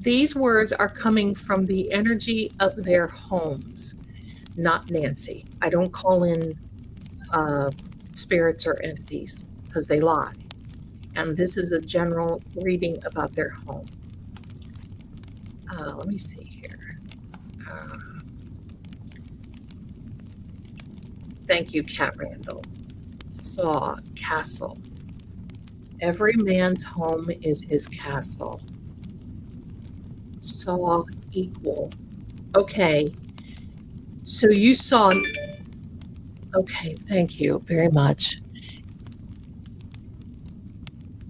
These words are coming from the energy of their homes, not Nancy. I don't call in spirits or entities because they lie. And this is a general reading about their home. Let me see here. Thank you, Cat Randall. Saw, castle. Every man's home is his castle. Saw, equal. Okay. So you saw... Okay, thank you very much.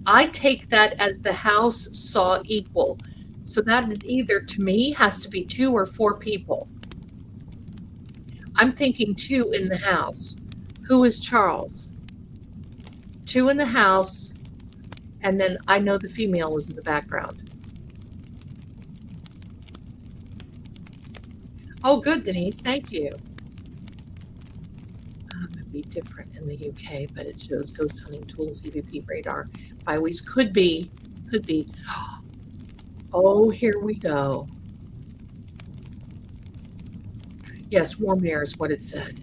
I take that as the house saw equal. So that either, to me, has to be 2 or 4 people. I'm thinking 2 in the house. Who is Charles? 2 in the house, and then I know the female is in the background. Oh, good, Denise. Thank you. It'd be different in the UK, but it shows ghost hunting tools, EVP radar. Byways could be. Oh, here we go. Yes, warm air is what it said.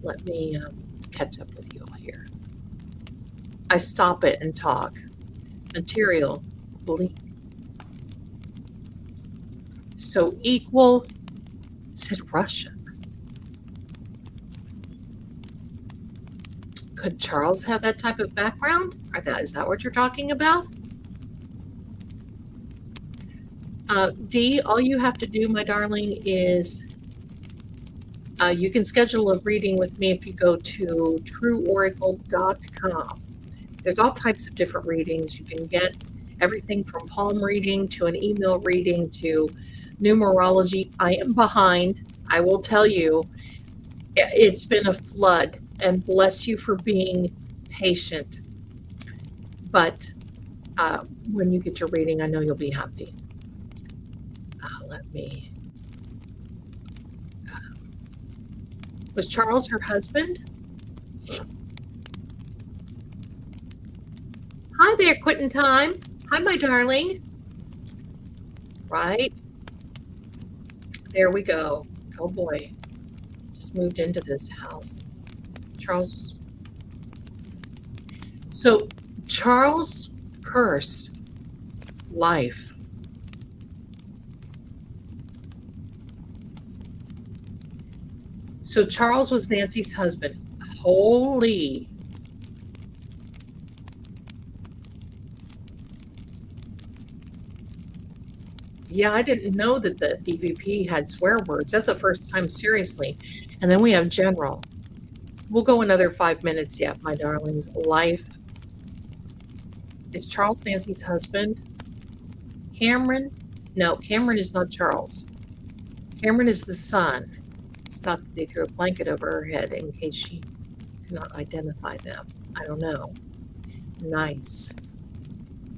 Let me catch up with you all here. I stop it and talk. Material, bleak. So equal, said Russian. Could Charles have that type of background? Is that what you're talking about? Dee, all you have to do, my darling, is you can schedule a reading with me if you go to trueoracle.com. There's all types of different readings. You can get everything from palm reading to an email reading to numerology. I am behind. I will tell you, it's been a flood, and bless you for being patient. But when you get your reading, I know you'll be happy. Let me... was Charles her husband? Hi there, Quitting Time. Hi, my darling. Right. There we go. Oh boy. Just moved into this house. Charles. So Charles cursed life. So Charles was Nancy's husband. Holy. Yeah, I didn't know that the EVP had swear words. That's the first time, seriously. And then we have general. We'll go another 5 minutes yet, my darlings. Life. Is Charles Nancy's husband? Cameron? No, Cameron is not Charles. Cameron is the son. It's thought that they threw a blanket over her head in case she cannot identify them. I don't know. Nice.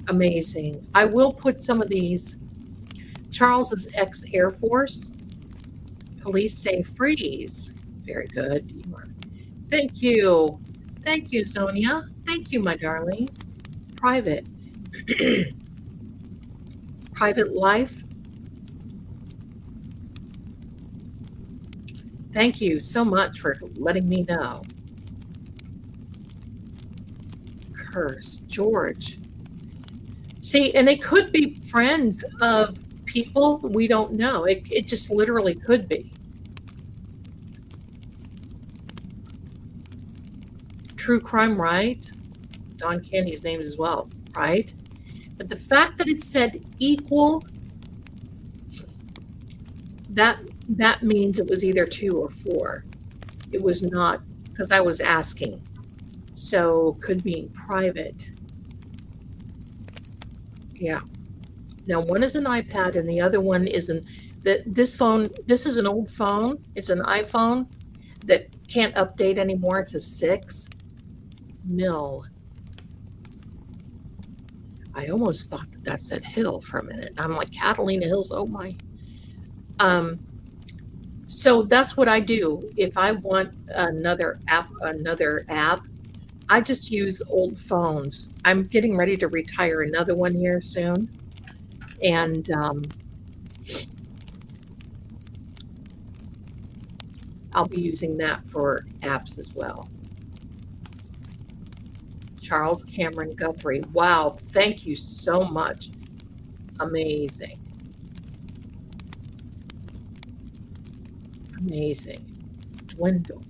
Amazing. I will put some of these. Charles is ex-Air Force. Police say freeze. Very good. Thank you. Thank you, Sonia. Thank you, my darling. Private. Private life. Thank you so much for letting me know. Curse. George. See, and it could be friends of people we don't know. It just literally could be. True crime, right? Don Candy's name as well, right? But the fact that it said equal, that means it was either 2 or 4. It was not, because I was asking. So could be private. Yeah. Now one is an iPad and the other one is this phone. This is an old phone. It's an iPhone that can't update anymore. It's a 6 mil. I almost thought that said Hill for a minute. I'm like, Catalina Hills, oh my. So that's what I do. If I want another app, I just use old phones. I'm getting ready to retire another one here soon. And I'll be using that for apps as well. Charles Cameron Guthrie. Wow, thank you so much. Amazing. Amazing. Dwindle.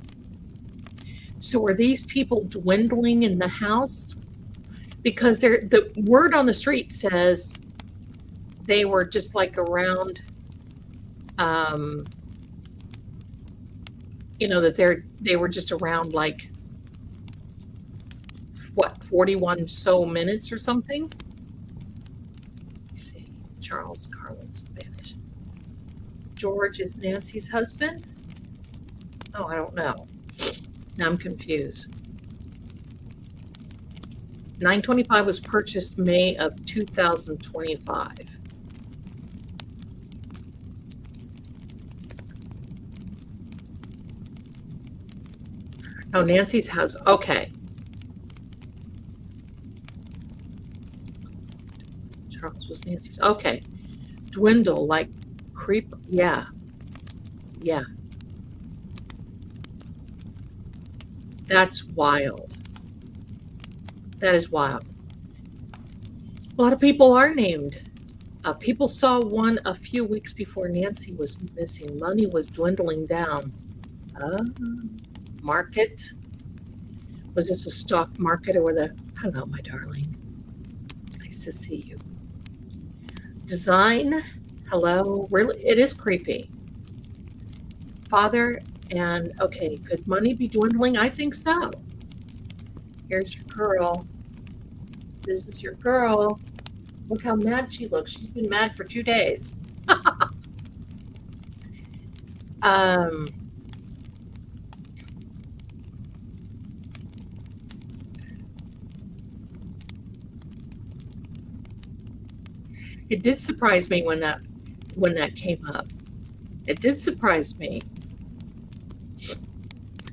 So are these people dwindling in the house? Because the word on the street says they were just like around, that they were just around like, what, 41 so minutes or something? Let's see. Charles Carlos, Spanish. George is Nancy's husband? Oh, I don't know. Now I'm confused. 925 was purchased May of 2025. Oh, Nancy's house. Okay. Charles was Nancy's. Okay. Dwindle, like creep. Yeah. Yeah. That's wild. That is wild. A lot of people are named. People saw one a few weeks before Nancy was missing. Money was dwindling down. Market. Was this a stock market or the... Hello, my darling. Nice to see you. Design. Hello. Really, it is creepy. Father and... Okay, could money be dwindling? I think so. Here's your girl. This is your girl. Look how mad she looks. She's been mad for 2 days. It did surprise me when that came up. It did surprise me.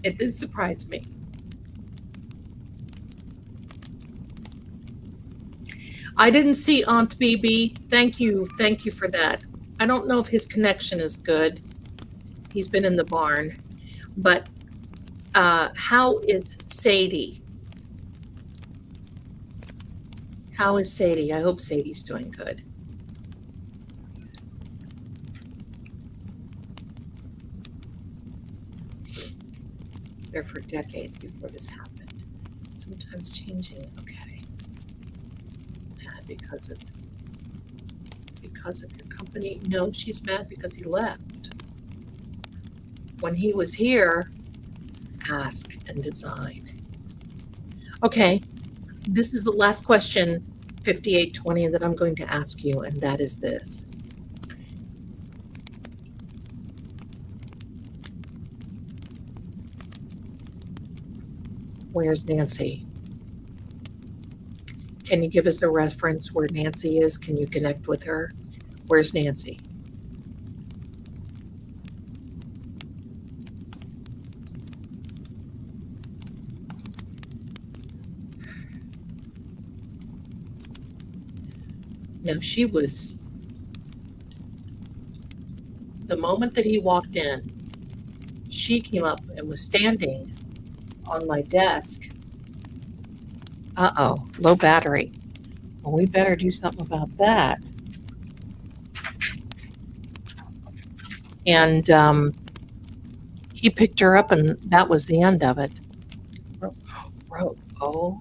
It did surprise me. I didn't see Aunt BB. Thank you for that. I don't know if his connection is good. He's been in the barn. But how is Sadie? How is Sadie? I hope Sadie's doing good. There for decades before this happened. Sometimes changing. Okay. Mad because of your company. No, she's mad because he left. When he was here, ask and design. Okay, this is the last question, 5820, that I'm going to ask you, and that is this. Where's Nancy? Can you give us a reference where Nancy is? Can you connect with her? Where's Nancy? No, she was, the moment that he walked in, she came up and was standing on my desk. Uh-oh, low battery. Well, we better do something about that. And he picked her up, and that was the end of it. Rope. Oh.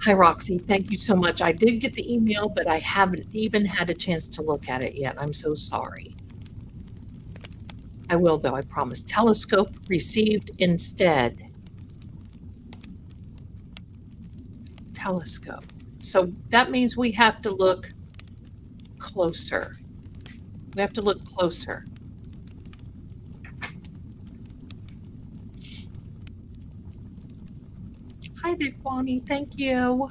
Hi, Roxy. Thank you so much. I did get the email, but I haven't even had a chance to look at it yet. I'm so sorry. I will, though, I promise. Telescope received instead. Telescope. So that means we have to look closer. We have to look closer. Hi there, Kwame. Thank you.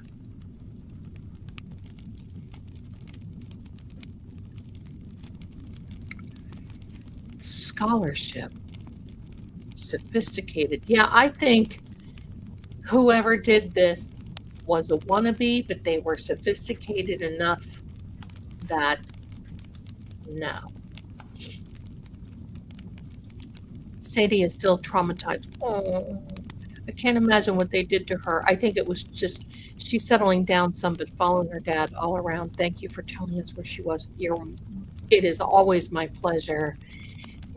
Scholarship. Sophisticated. Yeah, I think whoever did this was a wannabe, but they were sophisticated enough that no. Sadie is still traumatized. Oh, I can't imagine what they did to her. I think it was just she's settling down some, but following her dad all around. Thank you for telling us where she was. It is always my pleasure.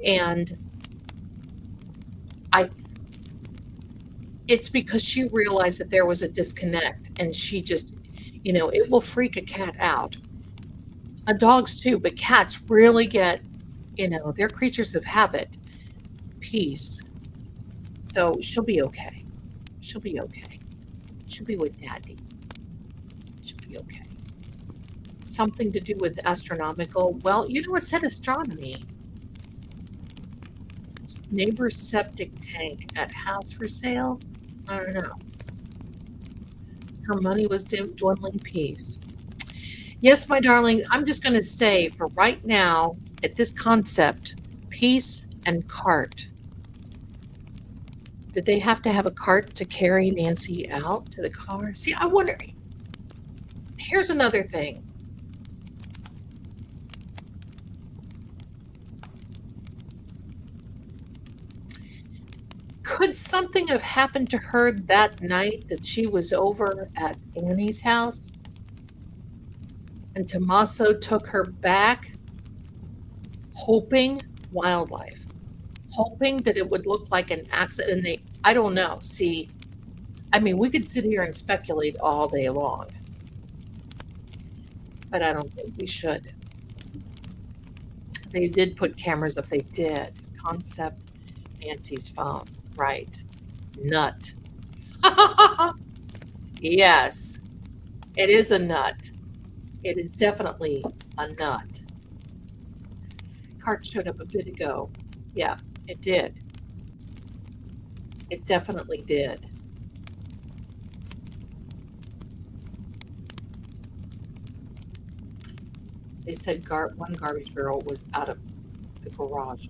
And it's because she realized that there was a disconnect, and she just, it will freak a cat out. Dogs too, but cats really get, they're creatures of habit. Peace. So she'll be okay. She'll be okay. She'll be with Daddy. She'll be okay. Something to do with astronomical. Well, it said astronomy. Neighbor's septic tank at house for sale. I don't know. Her money was dwindling. Peace. Yes, my darling, I'm just going to say for right now, at this concept, peace and cart. Did they have to have a cart to carry Nancy out to the car? See, I wonder. Here's another thing. Could something have happened to her that night that she was over at Annie's house? And Tommaso took her back, hoping that it would look like an accident. And I don't know. See, we could sit here and speculate all day long, but I don't think we should. They did put cameras up. They did. Concept, Nancy's phone. Right. Nut. Yes, it is a nut. It is definitely a nut. Cart showed up a bit ago. Yeah, it did. It definitely did. They said one garbage barrel was out of the garage.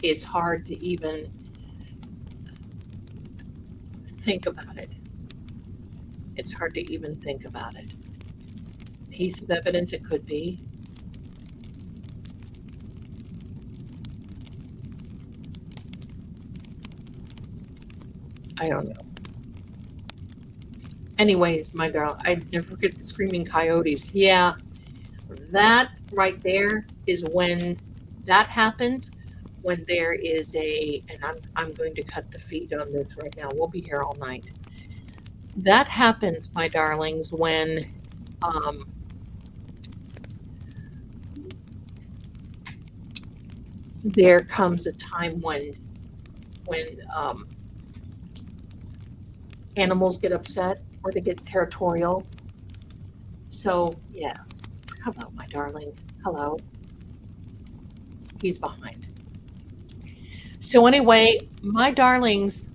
It's hard to even think about it. It's hard to even think about it. Piece of evidence it could be. I don't know. Anyways, my girl, I never forget the screaming coyotes. Yeah, That right there is when that happens, when there is and I'm going to cut the feed on this right now. We'll be here all night. That happens, my darlings, when there comes a time when animals get upset or they get territorial. So yeah, hello, my darling. Hello. He's behind. So anyway, my darlings,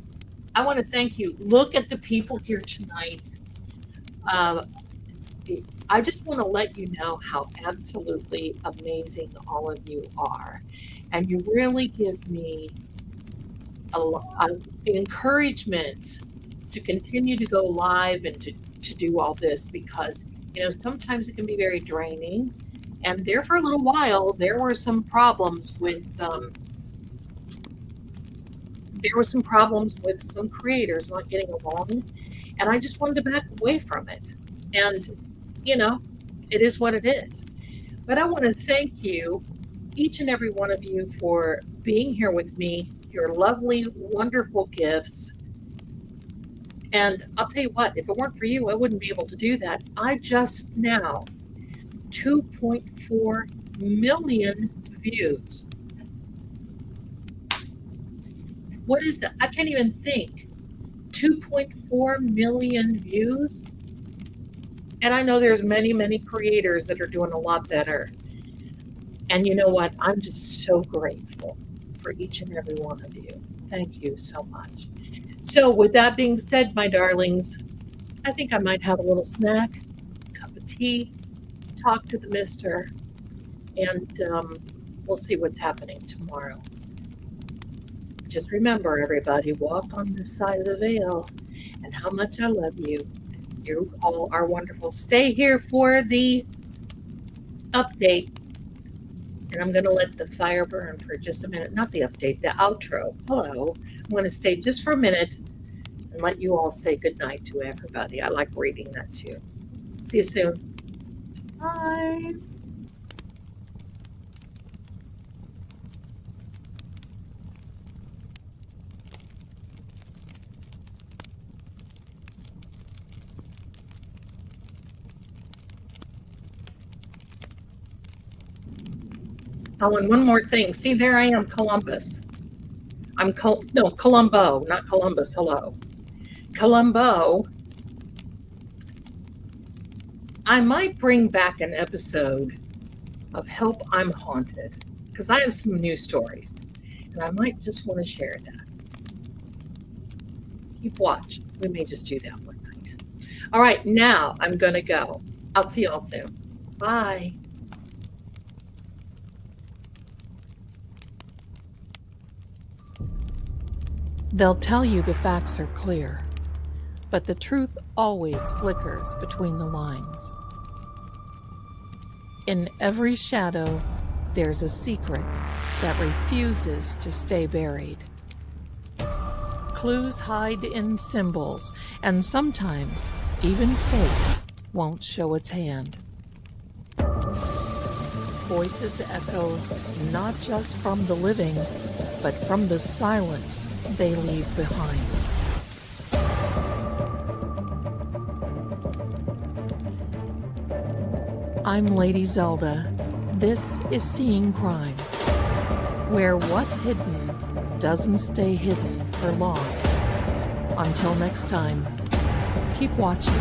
I want to thank you. Look at the people here tonight. I just want to let you know how absolutely amazing all of you are. And you really give me an encouragement to continue to go live and to do all this, because, sometimes it can be very draining. And there for a little while, there were some problems with some creators not getting along. And I just wanted to back away from it. And, it is what it is. But I want to thank you, each and every one of you, for being here with me, your lovely, wonderful gifts. And I'll tell you what, if it weren't for you, I wouldn't be able to do that. I just now, 2.4 million views. What is that? I can't even think. 2.4 million views. And I know there's many, many creators that are doing a lot better. And you know what? I'm just so grateful for each and every one of you. Thank you so much. So with that being said, my darlings, I think I might have a little snack, cup of tea, talk to the mister, and we'll see what's happening tomorrow. Just remember, everybody, walk on this side of the veil, and how much I love you. You all are wonderful. Stay here for the update. And I'm going to let the fire burn for just a minute. Not the update, the outro. Hello. I'm going to stay just for a minute and let you all say goodnight to everybody. I like reading that too. See you soon. Bye. Oh, and one more thing. See, there I am, Columbus. Columbo, not Columbus. Hello. Columbo. I might bring back an episode of Help I'm Haunted, because I have some new stories, and I might just want to share that. Keep watch. We may just do that one night. All right, now I'm going to go. I'll see y'all soon. Bye. They'll tell you the facts are clear, but the truth always flickers between the lines. In every shadow, there's a secret that refuses to stay buried. Clues hide in symbols, and sometimes even fate won't show its hand. Voices echo not just from the living, but from the silence they leave behind. I'm Lady Zelda. This is Seeing Crime, where what's hidden doesn't stay hidden for long. Until next time, keep watching.